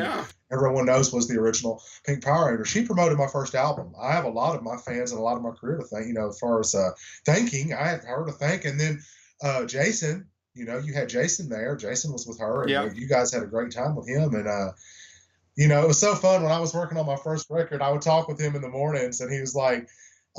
everyone knows was the original Pink Power Ranger. She promoted my first album. I have a lot of my fans and a lot of my career to thank. You know, as far as thanking, I have her to thank. And then Jason, you know, you had Jason there. Jason was with her, and you guys had a great time with him. And you know, it was so fun. When I was working on my first record, I would talk with him in the mornings, and he was like,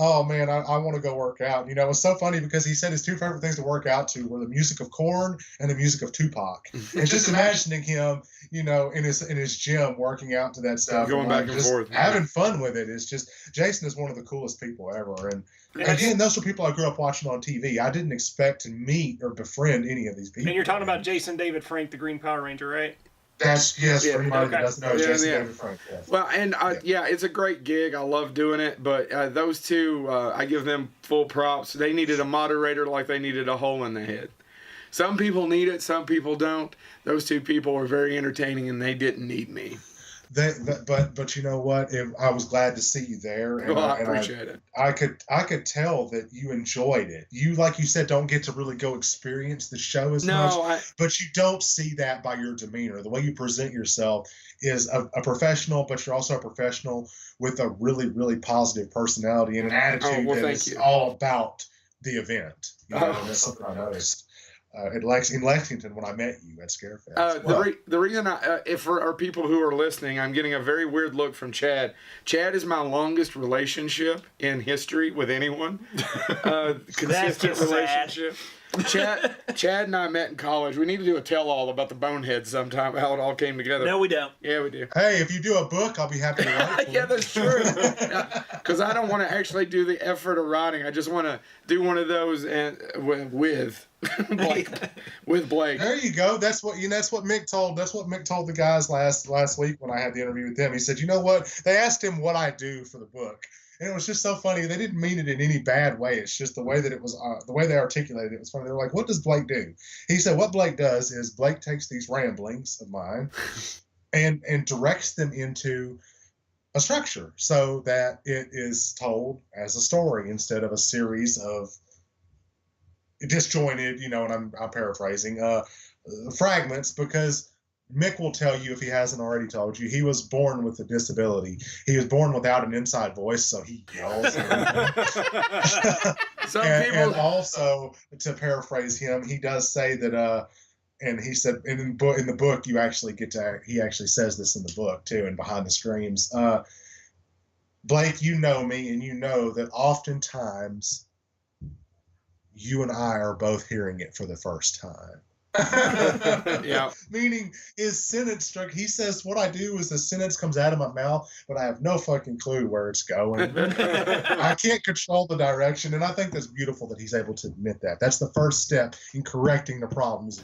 oh man, I want to go work out. You know, it was so funny because he said his two favorite things to work out to were the music of Korn and the music of Tupac. And just imagining him, you know, in his gym working out to that stuff, going back and forth, having fun with it. Is just, Jason is one of the coolest people ever. And again, those are people I grew up watching on TV. I didn't expect to meet or befriend any of these people. And you're talking about Jason David Frank, the Green Power Ranger, right? Yes, for anybody that doesn't know, Jason David Frank. Yes. Well, and it's a great gig. I love doing it, but those two, I give them full props. They needed a moderator like they needed a hole in the head. Some people need it, some people don't. Those two people were very entertaining, and they didn't need me. But you know what? I was glad to see you there, and I appreciate it. I could tell that you enjoyed it. You, like you said, don't get to really go experience the show as much, but you don't see that by your demeanor. The way you present yourself is a professional, but you're also a professional with a really, really positive personality and an attitude that is all about the event. You know, and that's something I noticed. In Lexington when I met you at Scarefest. The reason if for our people who are listening, I'm getting a very weird look from Chad. Chad is my longest relationship in history with anyone. Consistent relationship. Chad and I met in college. We need to do a tell-all about the Bonehead sometime, how it all came together. No, we don't. Yeah, we do. Hey, if you do a book, I'll be happy to write. Yeah, that's true. Because I don't want to actually do the effort of writing. I just want to do one of those and with Blake. With Blake. There you go. That's what Mick told. That's what Mick told the guys last week when I had the interview with them. He said, you know what? They asked him what I do for the book. And it was just so funny. They didn't mean it in any bad way. It's just the way that it was, the way they articulated it was funny. They were like, what does Blake do? He said, what Blake does is Blake takes these ramblings of mine and directs them into a structure so that it is told as a story instead of a series of disjointed, you know, and I'm paraphrasing, fragments, because Mick will tell you, if he hasn't already told you, he was born with a disability. He was born without an inside voice, so he yells. And also, to paraphrase him, he does say that, and he said in the book, he actually says this in the book too, and behind the screams, Blake, you know me, and you know that oftentimes you and I are both hearing it for the first time. Yeah. Meaning his sentence struck. He says, what I do is the sentence comes out of my mouth, but I have no fucking clue where it's going. I can't control the direction. And I think that's beautiful that he's able to admit that. That's the first step in correcting the problems.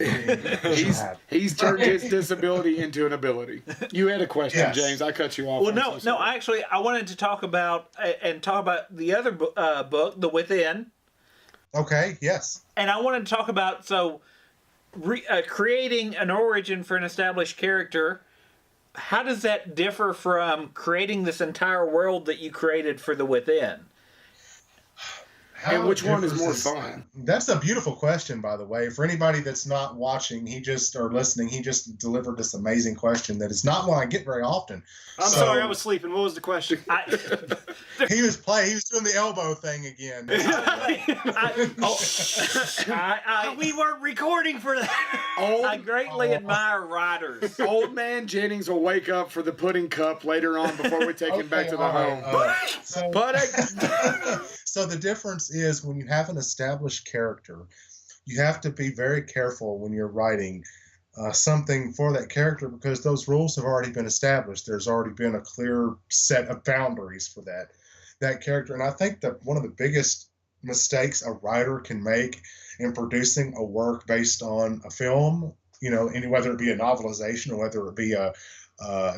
He's turned his disability into an ability. You had a question, yes. James. I cut you off. Well, no. I wanted to talk about the other book, The Within. Okay, yes. And I wanted to talk about creating an origin for an established character. How does that differ from creating this entire world that you created for the Within? And which one is more fun? That's a beautiful question, by the way. For anybody that's not watching, or listening, he just delivered this amazing question that is not one I get very often. I'm sorry, I was sleeping. What was the question? He was doing the elbow thing again. We weren't recording for that. I greatly admire writers. Old man Jennings will wake up for the pudding cup later on before we take him back to the home. So the difference is when you have an established character, you have to be very careful when you're writing something for that character because those rules have already been established. There's already been a clear set of boundaries for that character. And I think that one of the biggest mistakes a writer can make in producing a work based on a film, whether it be a novelization or whether it be a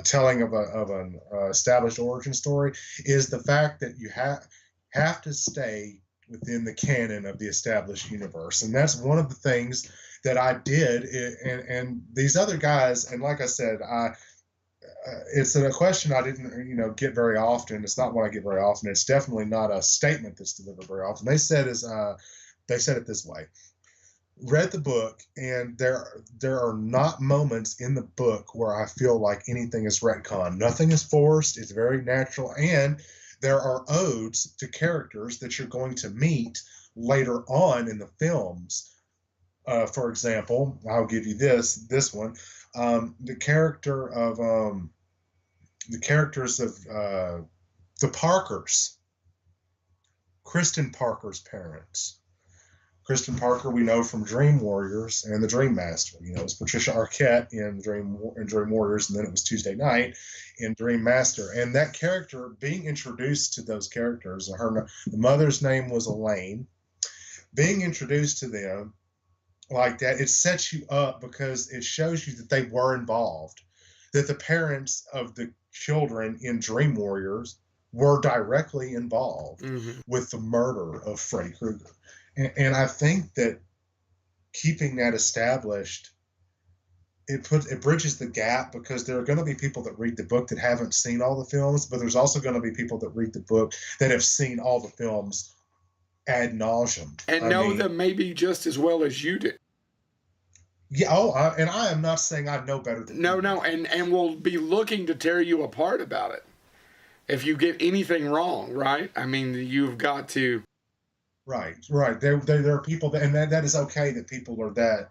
telling of an established origin story, is the fact that you have to stay within the canon of the established universe. And that's one of the things that I did. And these other guys, and like I said, it's a question I didn't, get very often. It's not one I get very often. It's definitely not a statement that's delivered very often. They said it this way. Read the book, and there are not moments in the book where I feel like anything is retconned. Nothing is forced. It's very natural. And there are odes to characters that you're going to meet later on in the films. For example, I'll give you this one. The characters of the Parkers, Kristen Parker's parents. Kristen Parker, we know from Dream Warriors and the Dream Master. It was Patricia Arquette in Dream Warriors, and then it was Tuesday Night in Dream Master. And that character, being introduced to those characters, the mother's name was Elaine. Being introduced to them like that, it sets you up because it shows you that they were involved, that the parents of the children in Dream Warriors were directly involved with the murder of Freddy Krueger. And I think that keeping that established, it bridges the gap because there are going to be people that read the book that haven't seen all the films, but there's also going to be people that read the book that have seen all the films ad nauseum. And know them maybe just as well as you did. Yeah, and I am not saying I know better than you. No, and will be looking to tear you apart about it if you get anything wrong, right? I mean, you've got to... Right. There are people that, and that is okay that people are that.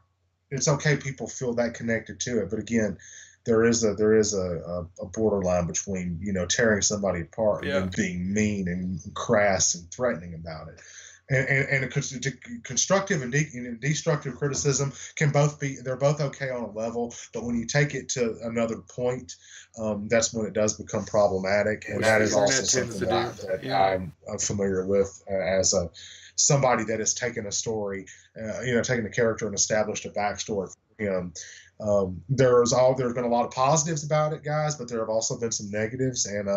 It's okay people feel that connected to it. But again, there is a borderline between tearing somebody apart and being mean and crass and threatening about it. And constructive and destructive criticism they're both okay on a level, but when you take it to another point, that's when it does become problematic, and that is also something that I'm familiar with as somebody that has taken a story, taken a character and established a backstory for him. There's been a lot of positives about it, guys, but there have also been some negatives, and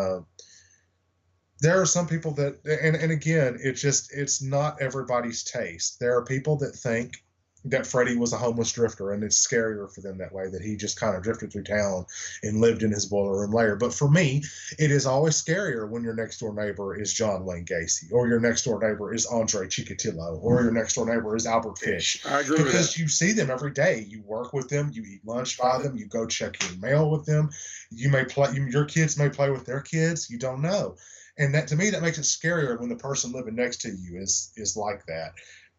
there are some people that, and again, it's not everybody's taste. There are people that think that Freddy was a homeless drifter, and it's scarier for them that way, that he just kind of drifted through town and lived in his boiler room lair. But for me, it is always scarier when your next door neighbor is John Wayne Gacy, or your next door neighbor is Andre Chikatilo, or your next door neighbor is Albert Fish. I agree with that. Because you see them every day. You work with them, you eat lunch by them, you go check your mail with them. Your kids may play with their kids. You don't know. And that, to me, that makes it scarier when the person living next to you is like that.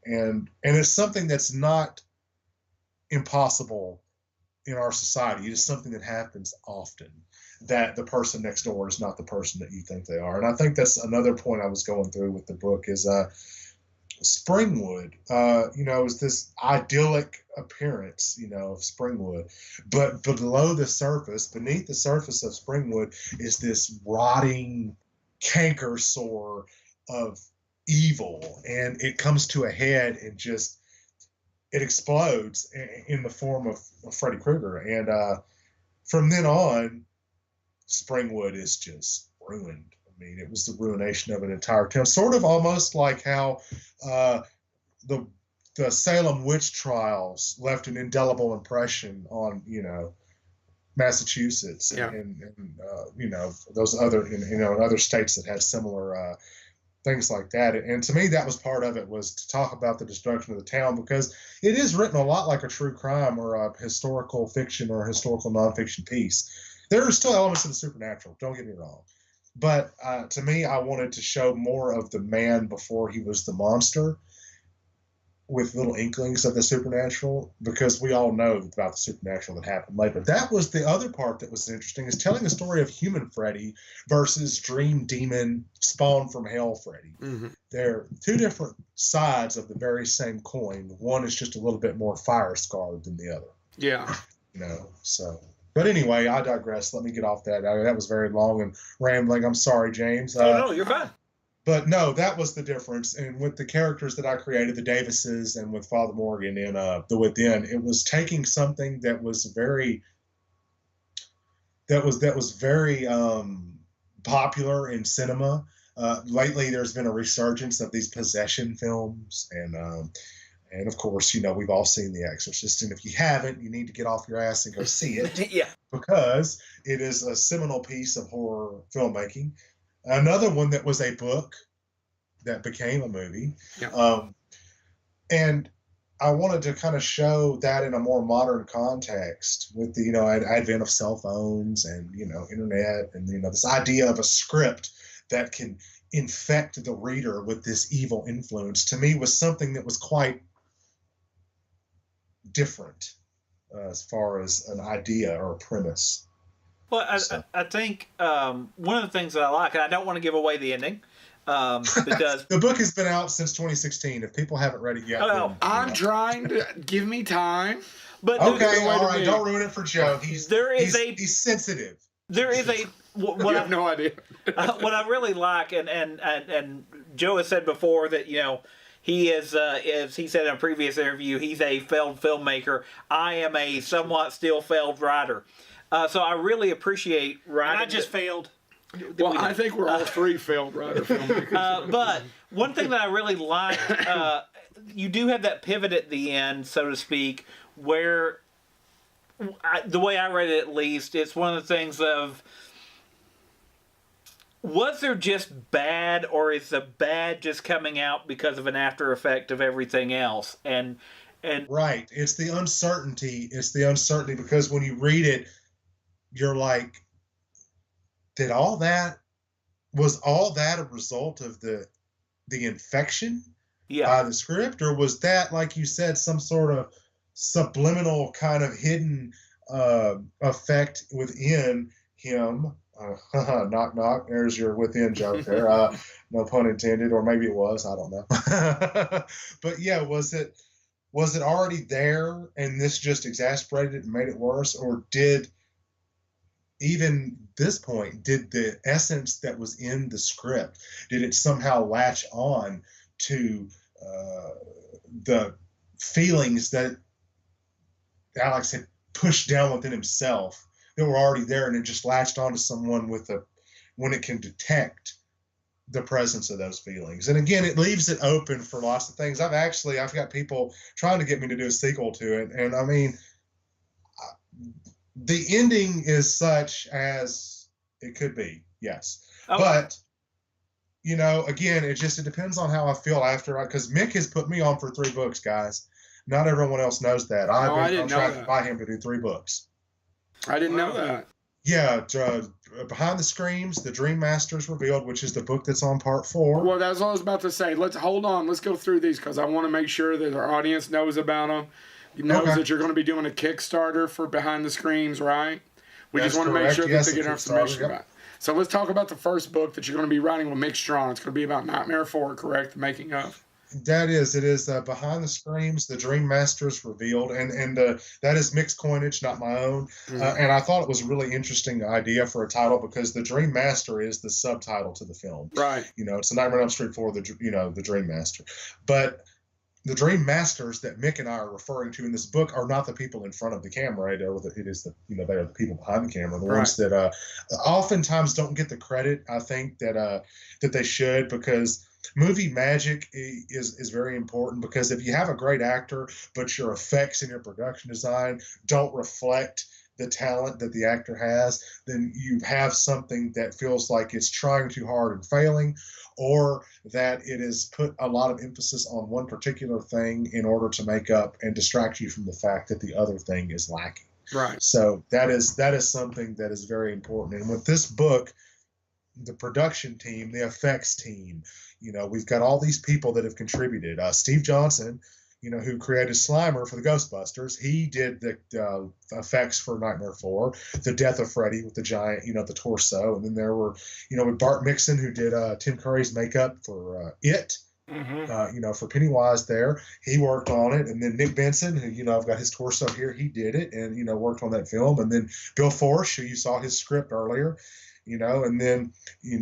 And it's something that's not impossible in our society. It is something that happens often, that the person next door is not the person that you think they are. And I think that's another point I was going through with the book is Springwood, is this idyllic appearance, of Springwood. But below the surface, beneath the surface of Springwood is this rotting canker sore of evil, and it comes to a head and just it explodes in the form of Freddy Krueger. And from then on, Springwood is just ruined. I mean, it was the ruination of an entire town, sort of almost like how the Salem witch trials left an indelible impression on, Massachusetts and those other, in other states that had similar things like that. And to me, that was part of it, was to talk about the destruction of the town, because it is written a lot like a true crime or a historical fiction or a historical nonfiction piece. There are still elements of the supernatural, don't get me wrong. But to me, I wanted to show more of the man before he was the monster, with little inklings of the supernatural, because we all know about the supernatural that happened later. That was the other part that was interesting, is telling the story of human Freddy versus dream demon spawn from hell Freddy. Mm-hmm. They're two different sides of the very same coin. One is just a little bit more fire scarred than the other. Yeah. So. But anyway, I digress. Let me get off that. That was very long and rambling. I'm sorry, James. No, you're fine. But no, that was the difference. And with the characters that I created, the Davises and with Father Morgan in The Within, it was taking something that was very popular in cinema. Lately, there's been a resurgence of these possession films, and of course, we've all seen The Exorcist. And if you haven't, you need to get off your ass and go see it. Yeah, because it is a seminal piece of horror filmmaking. Another one that was a book that became a movie. Yeah. And I wanted to kind of show that in a more modern context with the, advent of cell phones and, internet and, this idea of a script that can infect the reader with this evil influence, to me was something that was quite different as far as an idea or a premise. Well, I think one of the things that I like, and I don't want to give away the ending, because the book has been out since 2016. If people haven't read it yet, I'm trying to give me time. But okay, all right, don't ruin it for Joe. He's sensitive. There is a what I have no idea. What I really like, and Joe has said before that he is, as he said in a previous interview, he's a failed filmmaker. I am a somewhat still failed writer. So I really appreciate writing. I just failed. Well, I think we're all three failed writer filmmakers. But one thing that I really like, you do have that pivot at the end, so to speak, where the way I read it, at least, it's one of the things of, was there just bad, or is the bad just coming out because of an after effect of everything else? And right, it's the uncertainty. It's the uncertainty, because when you read it, you're like, was all that a result of the infection by the script, or was that, like you said, some sort of subliminal kind of hidden effect within him? Knock knock, there's your within joke there. No pun intended, or maybe it was, I don't know. But yeah, was it already there and this just exasperated it and made it worse, or did even this point, did the essence that was in the script, did it somehow latch on to the feelings that Alex had pushed down within himself that were already there, and it just latched onto someone when it can detect the presence of those feelings? And again, it leaves it open for lots of things. I've got people trying to get me to do a sequel to it, and I mean, the ending is such as it could be, yes. Okay. But, again, it depends on how I feel after, because Mick has put me on for 3 books, guys. Not everyone else knows that. I'm trying to buy him to do 3 books. I didn't know that. Yeah, Behind the Screams, The Dream Masters Revealed, which is the book that's on part 4. Well, that's what I was about to say. Let's hold on. Let's go through these, because I want to make sure that our audience knows about them. Knows that you're going to be doing a Kickstarter for Behind the Screams, right? We just want to make sure that they get information about it. So let's talk about the first book that you're going to be writing with Mick Strong. It's going to be about Nightmare 4, correct? The making of. It is Behind the Screams, The Dream Masters Revealed, and that is Mick's coinage, not my own. Mm-hmm. And I thought it was a really interesting idea for a title, because The Dream Master is the subtitle to the film. Right. It's a Nightmare on Elm Street 4, the Dream Master. But the Dream Masters that Mick and I are referring to in this book are not the people in front of the camera. They are the people behind the camera, the ones that oftentimes don't get the credit, I think, that they should, because movie magic is very important, because if you have a great actor but your effects and your production design don't reflect the talent that the actor has, then you have something that feels like it's trying too hard and failing, or that it has put a lot of emphasis on one particular thing in order to make up and distract you from the fact that the other thing is lacking. Right. So that is something that is very important. And with this book, the production team, the effects team, we've got all these people that have contributed. Steve Johnson, who created Slimer for the Ghostbusters, he did the effects for Nightmare 4, the death of Freddy with the giant, the torso. And then there were, with Bart Mixon, who did Tim Curry's makeup for It. Mm-hmm. For Pennywise there, he worked on it. And then Nick Benson, who, I've got his torso here, he did it and, worked on that film. And then Bill Forsh, who you saw his script earlier, and then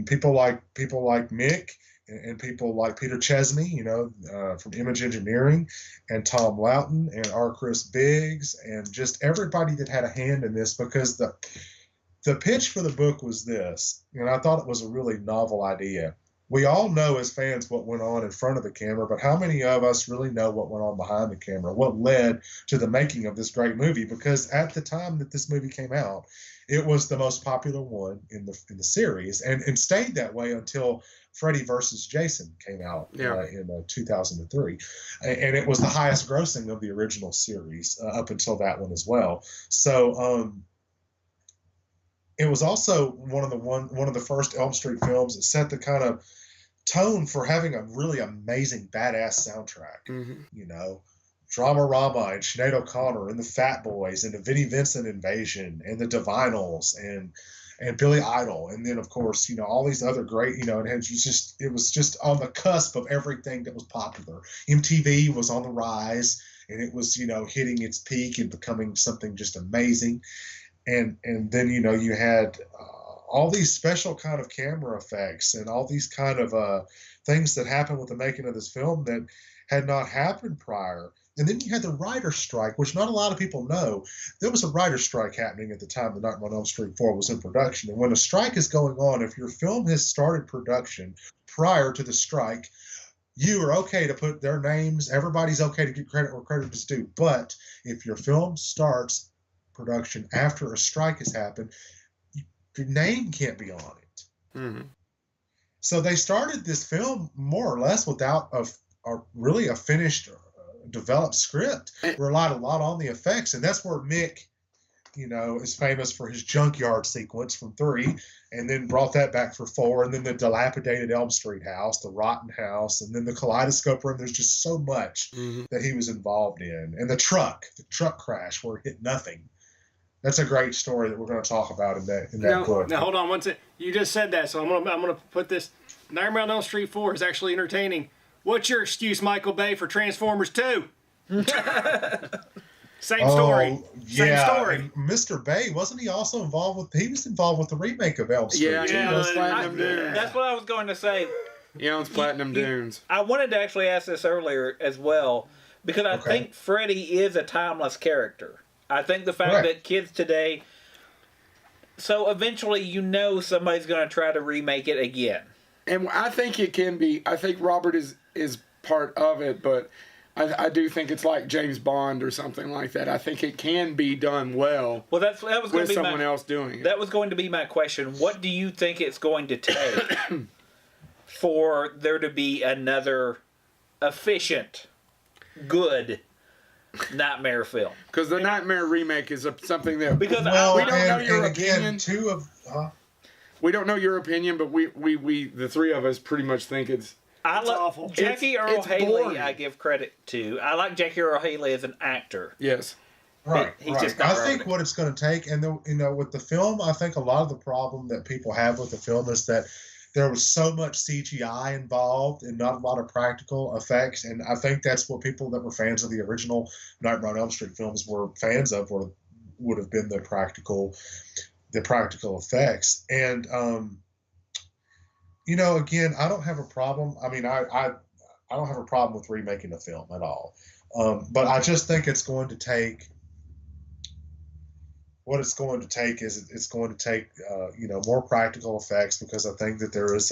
people like Mick and people like Peter Chesney, from Image Engineering, and Tom Loughton and R. Chris Biggs, and just everybody that had a hand in this, because the pitch for the book was this, and I thought it was a really novel idea. We all know as fans what went on in front of the camera, but how many of us really know what went on behind the camera, what led to the making of this great movie? Because at the time that this movie came out, it was the most popular one in the series, and stayed that way until Freddy versus Jason came out in 2003, and it was the highest grossing of the original series up until that one as well. So it was also one of the first Elm Street films that set the kind of tone for having a really amazing, badass soundtrack. Mm-hmm. Dramarama and Sinead O'Connor and the Fat Boys and the Vinnie Vincent Invasion and the Divinyls and Billy Idol, and then of course all these other great it was just on the cusp of everything that was popular. MTV was on the rise, and it was hitting its peak and becoming something just amazing. And then you had all these special kind of camera effects and all these kind of things that happened with the making of this film that had not happened prior. And then you had the writer's strike, which not a lot of people know. There was a writer's strike happening at the time the Nightmare on Elm Street 4 was in production. And when a strike is going on, if your film has started production prior to the strike, you are okay to put their names. Everybody's okay to get credit where credit is due. But if your film starts production after a strike has happened, your name can't be on it. Mm-hmm. So they started this film more or less without a finished developed script. Relied a lot on the effects, and that's where Mick, is famous for his junkyard sequence from 3, and then brought that back for 4, and then the dilapidated Elm Street house, the rotten house, and then the kaleidoscope room. There's just so much that he was involved in, and the truck crash where it hit nothing. That's a great story that we're going to talk about in that book. Now hold on one second. You just said that, so I'm gonna put this. Nightmare on Elm Street 4 is actually entertaining. What's your excuse, Michael Bay, for Transformers 2? Same story. Yeah. Same story. And Mr. Bay, wasn't he also involved with? He was involved with the remake of Elm Street. Yeah, he owns Platinum Dunes. That's what I was going to say. He owns Platinum Dunes. I wanted to actually ask this earlier as well, because I think Freddy is a timeless character. I think the fact that kids today, so eventually somebody's going to try to remake it again. And I think it can be. I think Robert is part of it, but I do think it's like James Bond or something like that. I think it can be done well. Well, that was going to be someone else doing it. That was going to be my question. What do you think it's going to take for there to be another efficient, good Nightmare film? Because the Nightmare remake is something that we don't know your opinion. We don't know your opinion, but we the three of us pretty much think it's awful. Jackie Earle Haley, I give credit to. I like Jackie Earle Haley as an actor. Yes. Right. I think what it's going to take, and with the film, I think a lot of the problem that people have with the film is that there was so much CGI involved and not a lot of practical effects, and I think that's what people that were fans of the original Nightmare on Elm Street films were fans of, would have been the practical effects. And again, I don't have a problem. I mean, I don't have a problem with remaking a film at all, but I just think it's going to take. What it's going to take is more practical effects, because I think that there is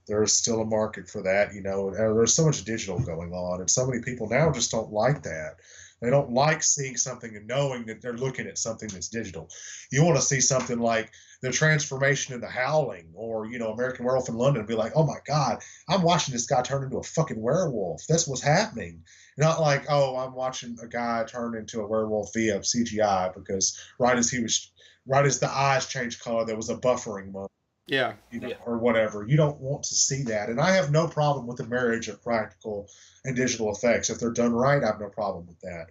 There's still a market for that, there's so much digital going on, and so many people now just don't like that. They don't like seeing something and knowing that they're looking at something that's digital. You want to see something like the transformation in The Howling, or, American Werewolf in London, and be like, oh my God, I'm watching this guy turn into a fucking werewolf. That's what's happening. Not like, oh, I'm watching a guy turn into a werewolf via CGI, because right as the eyes changed color, there was a buffering moment. Yeah. Or whatever. You don't want to see that. And I have no problem with the marriage of practical and digital effects. If they're done right, I have no problem with that.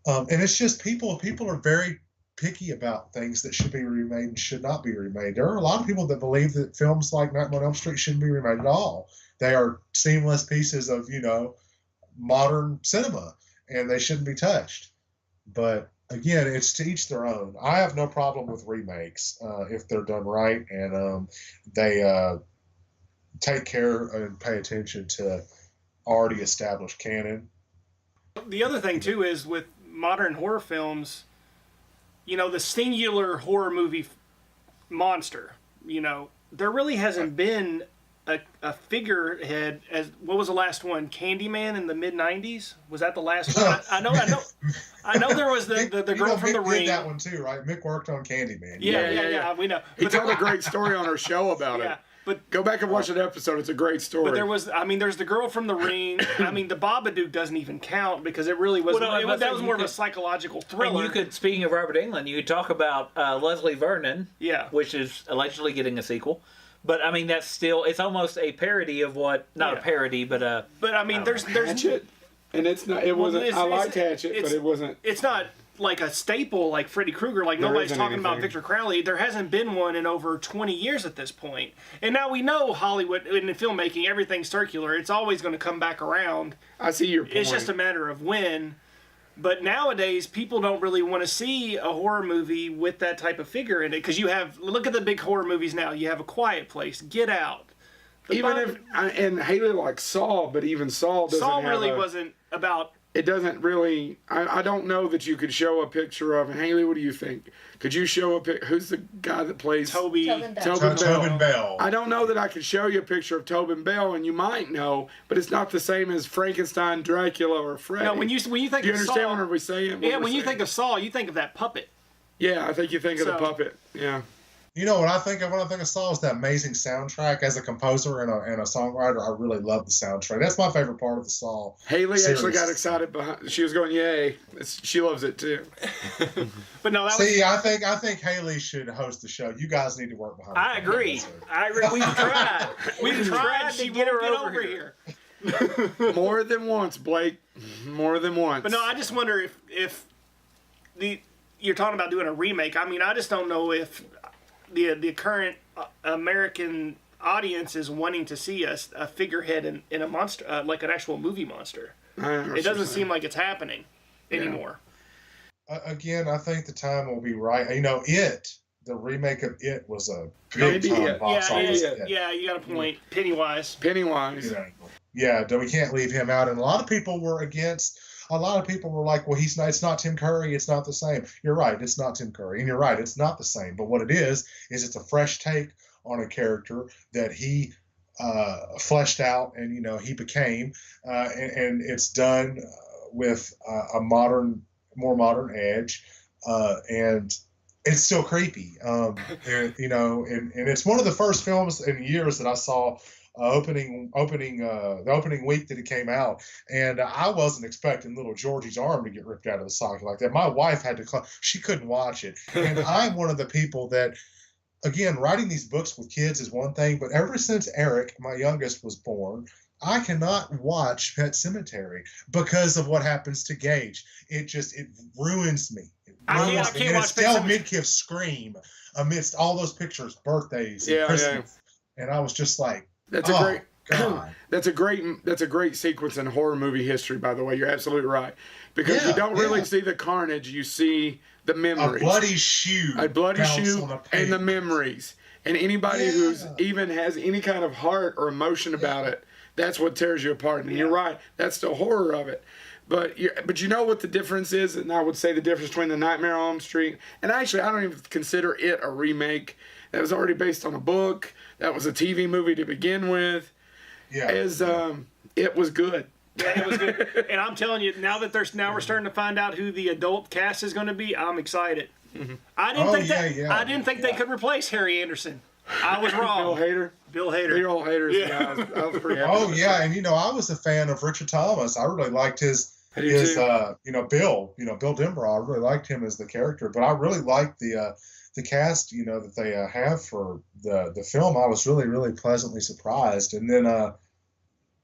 And it's just people are very picky about things that should be remade and should not be remade. There are a lot of people that believe that films like Nightmare on Elm Street shouldn't be remade at all. They are seamless pieces of, modern cinema, and they shouldn't be touched. But again, it's to each their own. I have no problem with remakes if they're done right, and they take care and pay attention to already established canon. The other thing too is with modern horror films, the singular horror movie monster, there really hasn't been a figurehead. As what was the last one? Candyman in the mid-90s? Was that the last one? I know there was the girl from Mick The Ring. did that one too, right? Mick worked on Candyman. Yeah, we know. He told a great story on our show about it. But go back and watch that episode. It's a great story. But there's the girl from The Ring. The Babadook doesn't even count because it really was. That was more of a psychological thriller. And you could, speaking of Robert Englund, you could talk about Leslie Vernon, which is allegedly getting a sequel. But that's still, it's almost a parody of what, not a parody, but a. But there's Hatchet, and it's not. It wasn't. I liked Hatchet, but it wasn't. It's not like a staple like Freddy Krueger. Like nobody's talking about Victor Crowley. There hasn't been one in over 20 years at this point. And now we know Hollywood in filmmaking, everything's circular. It's always going to come back around. I see your point. It's just a matter of when. But nowadays, people don't really want to see a horror movie with that type of figure in it. Because look at the big horror movies now. You have A Quiet Place, Get Out. And Haley likes Saw, but even Saw doesn't Saw really wasn't about... It doesn't really... I don't know that you could show a picture of... Haley, what do you think? Could you show a picture... Who's the guy that plays... Tobin Bell. I don't know that I could show you a picture of Tobin Bell, and you might know, but it's not the same as Frankenstein, Dracula, or Freddy. No, when you think do you understand Saw, what we're saying? You think of Saw, you think of that puppet. Yeah, I think you think of the puppet. Yeah. You know what I think of when I think of Saw is that amazing soundtrack. As a composer and a songwriter, I really love the soundtrack. That's my favorite part of the Saw. Haley series. Actually got excited behind. She was going, "Yay!" She loves it too. But no, I think Haley should host the show. You guys need to work behind. I agree. We've tried. We've tried to get her over here. More than once, Blake. More than once. But no, I just wonder if you're talking about doing a remake. I just don't know if the current American audience is wanting to see a figurehead in a monster, like an actual movie monster. It doesn't seem like it's happening anymore. Again, I think the time will be right. The remake of It was a big time box office. Yeah, you got a point. Pennywise. Yeah, we can't leave him out. And a lot of people were against. A lot of people were like, well, it's not Tim Curry. It's not the same. You're right. It's not Tim Curry. And you're right. It's not the same. But what it is it's a fresh take on a character that he fleshed out and, he became. And it's done with a more modern edge. And it's still creepy. And it's one of the first films in years that I saw the opening week that it came out, and I wasn't expecting little Georgie's arm to get ripped out of the socket like that. My wife had to she couldn't watch it, and I'm one of the people that, again, writing these books with kids is one thing, but ever since Eric, my youngest, was born, I cannot watch Pet Sematary because of what happens to Gage. It ruins me. I can't watch Estelle Midkiff's scream amidst all those pictures, birthdays, and Christmas, and I was just like, That's a great sequence in horror movie history, by the way. You're absolutely right. Because you don't really see the carnage, you see the memories. A bloody shoe and the memories. And anybody who's even has any kind of heart or emotion about it, that's what tears you apart. And you're right, that's the horror of it. But you know what the difference is? And I would say the difference between the Nightmare on Elm Street, and actually I don't even consider it a remake, that was already based on a book. That was a TV movie to begin with. Yeah. It was good. Yeah, it was good. And I'm telling you, now we're starting to find out who the adult cast is going to be, I'm excited. I didn't think they could replace Harry Anderson. I was wrong. Bill Hader. Big old haters. Yeah, I was pretty happy. Oh yeah, and I was a fan of Richard Thomas. I really liked his Bill. Bill Denver. I really liked him as the character, but I really liked the cast. That they have for the film. I was really, really pleasantly surprised, and then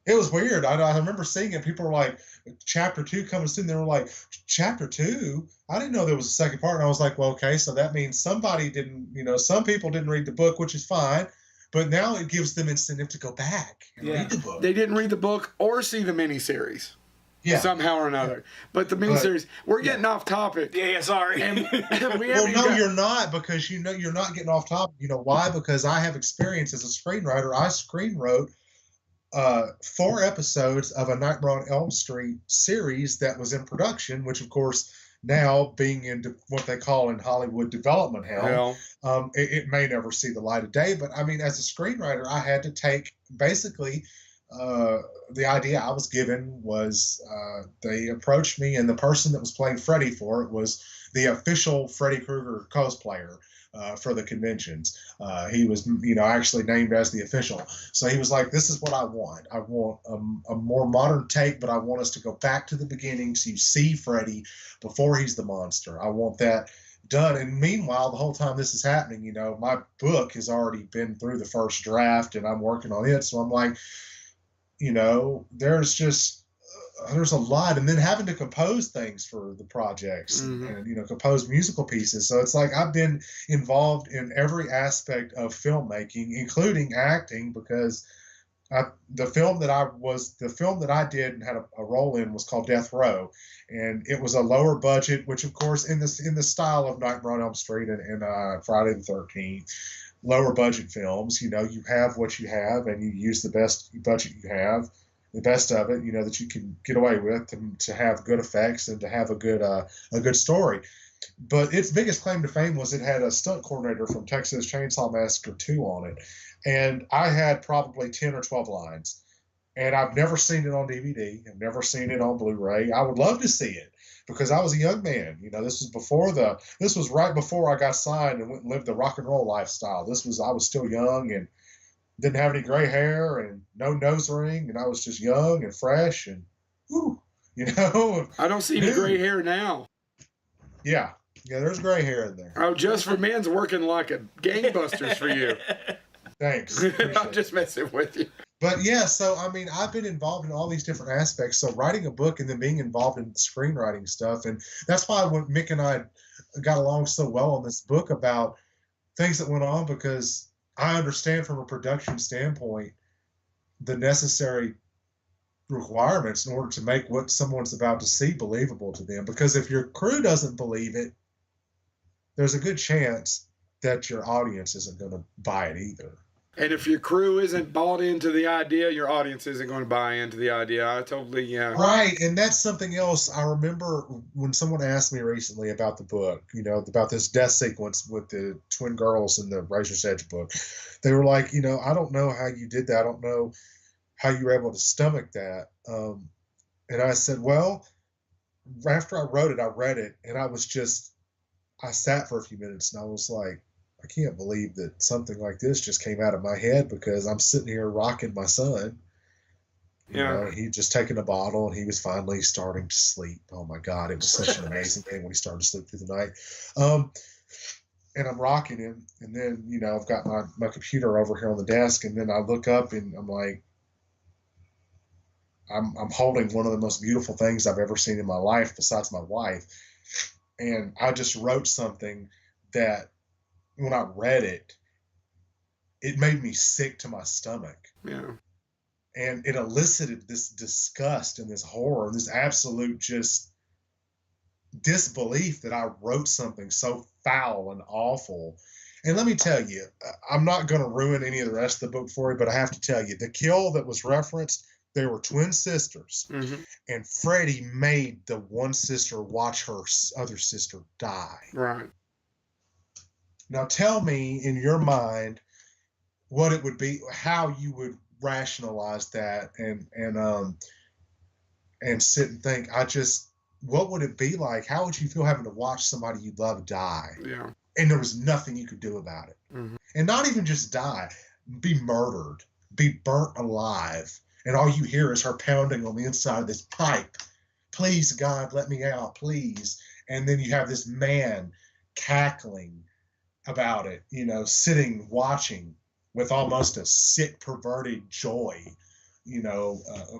it was weird. I remember seeing it. People were like, "Chapter 2 coming soon." They were like, "Chapter 2? I didn't know there was a second part." And I was like, "Well, okay, so that means somebody didn't. Some people didn't read the book, which is fine." But now it gives them incentive to go back and read the book. They didn't read the book or see the miniseries. Yeah. Somehow or another. But the miniseries, we're getting off topic. Yeah, sorry. You're not, because you're not getting off topic. You know why? Because I have experience as a screenwriter. I screenwrote 4 episodes of a Nightmare on Elm Street series that was in production, which of course now being in what they call in Hollywood development hell, it may never see the light of day. But I mean, as a screenwriter, I had to take basically the idea I was given was they approached me, and the person that was playing Freddy for it was the official Freddy Krueger cosplayer for the conventions. He was, actually named as the official. So he was like, "This is what I want. I want a more modern take, but I want us to go back to the beginning so you see Freddy before he's the monster. I want that done." And meanwhile, the whole time this is happening, my book has already been through the first draft, and I'm working on it. So I'm like, there's a lot, and then having to compose things for the projects and compose musical pieces. So it's like I've been involved in every aspect of filmmaking, including acting, because the film that I did and had a role in was called Death Row, and it was a lower budget, which of course in the style of Nightmare on Elm Street and Friday the 13th. Lower budget films, you have what you have, and you use the best budget you have, the best of it, that you can get away with to have good effects and to have a good story. But its biggest claim to fame was it had a stunt coordinator from Texas Chainsaw Massacre 2 on it, and I had probably 10 or 12 lines, and I've never seen it on DVD. I've never seen it on Blu-ray. I would love to see it, because I was a young man. This was right before I got signed and went and lived the rock and roll lifestyle. I was still young and didn't have any gray hair and no nose ring, and I was just young and fresh and I don't see any gray hair now. Yeah, there's gray hair in there. Oh, Just for Men's working like a gangbusters for you. Thanks. I'm just messing with you. But yeah, so I mean, I've been involved in all these different aspects. So writing a book and then being involved in screenwriting stuff, and that's why when Mick and I got along so well on this book about things that went on, because I understand from a production standpoint the necessary requirements in order to make what someone's about to see believable to them. Because if your crew doesn't believe it, there's a good chance that your audience isn't going to buy it either. And if your crew isn't bought into the idea, your audience isn't going to buy into the idea. I totally, yeah. Right, and that's something else. I remember when someone asked me recently about the book, about this death sequence with the twin girls in the Razor's Edge book. They were like, I don't know how you did that. I don't know how you were able to stomach that. And I said, well, after I wrote it, I read it, and I sat for a few minutes, and I was like, I can't believe that something like this just came out of my head, because I'm sitting here rocking my son. He just taken a bottle and he was finally starting to sleep. Oh my God, it was such an amazing thing when he started to sleep through the night. And I'm rocking him, and then I've got my computer over here on the desk, and then I look up and I'm like, I'm holding one of the most beautiful things I've ever seen in my life besides my wife, and I just wrote something that, when I read it, it made me sick to my stomach. Yeah. And it elicited this disgust and this horror and this absolute just disbelief that I wrote something so foul and awful. And let me tell you, I'm not going to ruin any of the rest of the book for you, but I have to tell you, the kill that was referenced, they were twin sisters. Mm-hmm. And Freddy made the one sister watch her other sister die. Right. Now tell me in your mind what it would be, how you would rationalize that, and sit and think. What would it be like? How would you feel having to watch somebody you love die? Yeah. And there was nothing you could do about it. Mm-hmm. And not even just die, be murdered, be burnt alive. And all you hear is her pounding on the inside of this pipe. Please, God, let me out, please. And then you have this man cackling about it, sitting, watching with almost a sick, perverted joy,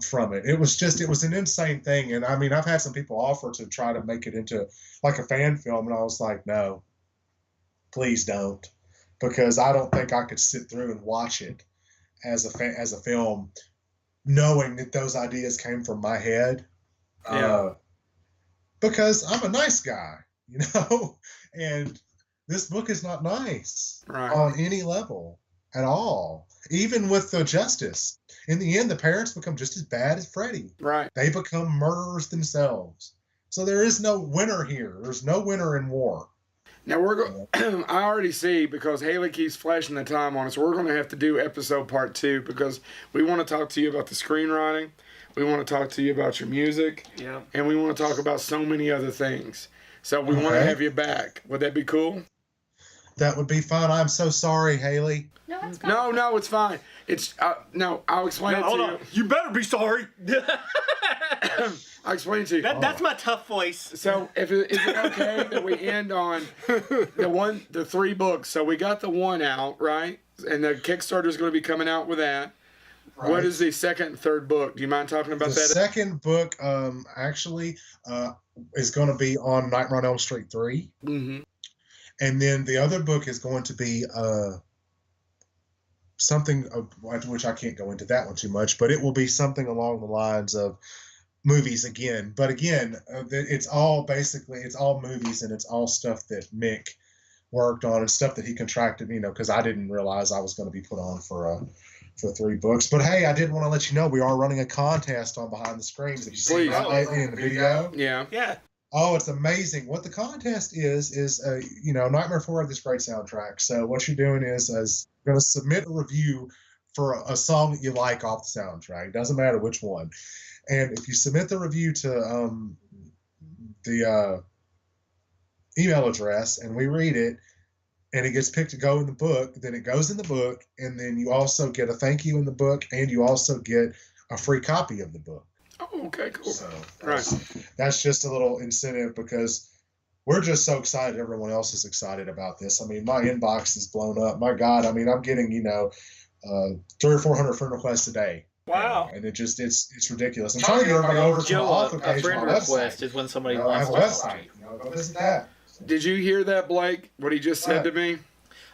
from it. It was an insane thing. And I mean, I've had some people offer to try to make it into like a fan film. And I was like, no, please don't. Because I don't think I could sit through and watch it as a film, knowing that those ideas came from my head. Yeah. Because I'm a nice guy, and this book is not nice on any level at all. Even with the justice, in the end, the parents become just as bad as Freddy. Right. They become murderers themselves. So there is no winner here. There's no winner in war. Now we're going. I already see, because Haley keeps flashing the time on us. We're going to have to do episode part 2, because we want to talk to you about the screenwriting. We want to talk to you about your music. Yeah. And we want to talk about so many other things. So we want to have you back. Would that be cool? That would be fun. I'm so sorry, Haley. No, it's fine. No, it's fine. It's no. I'll explain it to you. You better be sorry. I'll explain it to you. That's my tough voice. So is it okay that we end on the 3 books? So we got the 1 out, right? And the Kickstarter is going to be coming out with that. Right. What is the second and third book? Do you mind talking about that? The second book actually is going to be on Nightmare on Elm Street 3. Mm-hmm. And then the other book is going to be something which I can't go into that one too much, but it will be something along the lines of movies again. But again, it's all movies, and it's all stuff that Mick worked on and stuff that he contracted, because I didn't realize I was going to be put on for 3 books. But hey, I did want to let you know we are running a contest on Behind the Screens. Have you seen that lately in the video? Yeah. Yeah. Oh, it's amazing. What the contest is Nightmare 4 had this great soundtrack. So what you're doing is going to submit a review for a song that you like off the soundtrack. It doesn't matter which one. And if you submit the review to the email address and we read it, and it gets picked to go in the book, then it goes in the book, and then you also get a thank you in the book, and you also get a free copy of the book. Oh, okay, cool. So Right. That's just a little incentive, because we're just so excited. Everyone else is excited about this. I mean, my inbox is blown up. My God, I mean, I'm getting 300 or 400 friend requests a day. Wow. And it's ridiculous. I'm trying to get everybody over to the author a page friend on my request website. is when somebody I wants have a to website. Go visit that. Did you hear that, Blake? What he just said to me?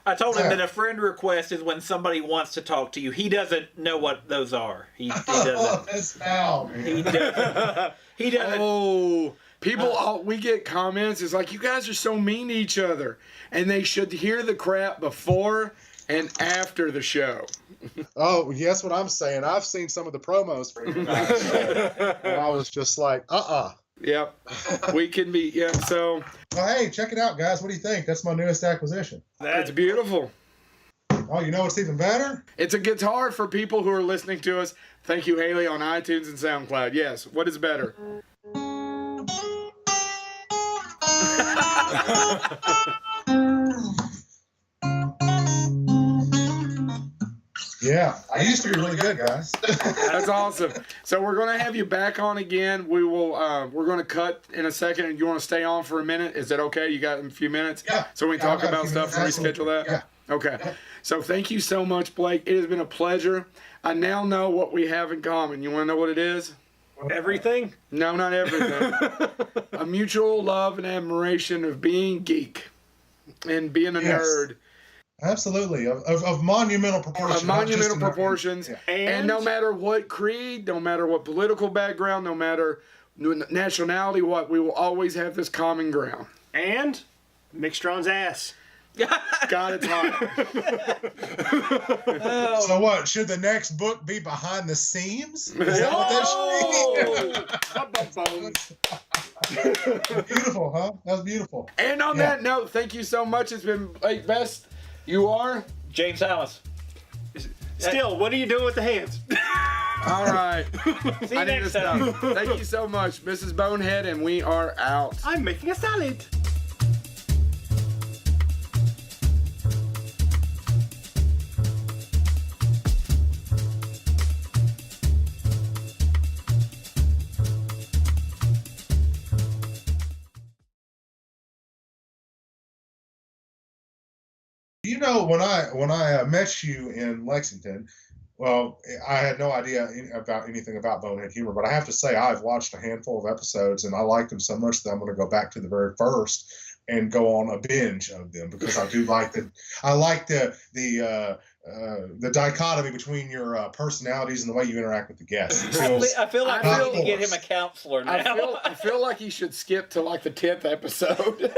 I told him that a friend request is when somebody wants to talk to you. He doesn't know what those are. He doesn't. That's foul, man. He doesn't. He doesn't. Oh, people, we get comments. It's like, you guys are so mean to each other. And they should hear the crap before and after the show. Oh, yes, what I'm saying. I've seen some of the promos for you guys. And I was just like, Yep. We can be, yeah, so. Well, hey, check it out, guys. What do you think? That's my newest acquisition. It's beautiful. Oh, you know what's even better? It's a guitar for people who are listening to us. Thank you, Haley, on iTunes and SoundCloud. Yes. What is better? Yeah, I used to be really good, guys. That's awesome. So we're going to have you back on again. We will. We're going to cut in a second, and you want to stay on for a minute? Is that okay? You got a few minutes? Yeah. So we talk about stuff and Absolutely. reschedule that. Yeah. Okay. So thank you so much, Blake. It has been a pleasure. I now know what we have in common. You want to know what it is? Everything? No, not everything. A mutual love and admiration of being geek and being a nerd. Absolutely, of monumental proportions. Of monumental proportions. Yeah. And no matter what creed, no matter what political background, no matter nationality, we will always have this common ground. And Mick Strawn's ass. God, it's hot. So what? Should the next book be Behind the Seams? Is that what that should be? Beautiful, huh? That's beautiful. And on that note, thank you so much. It's been Blake Best. You are James Thomas. Still, what are you doing with the hands? all right. See you next time. Thank you so much, Mrs. Bonehead, and we are out. I'm making a salad. You know, when I met you in Lexington, well, I had no idea about anything about Bonehead humor, but I have to say I've watched a handful of episodes and I liked them so much that I'm going to go back to the very first and go on a binge of them because I do like the dichotomy between your personalities and the way you interact with the guests. I feel like I need to get him a counselor now. I feel like he should skip to like the 10th episode.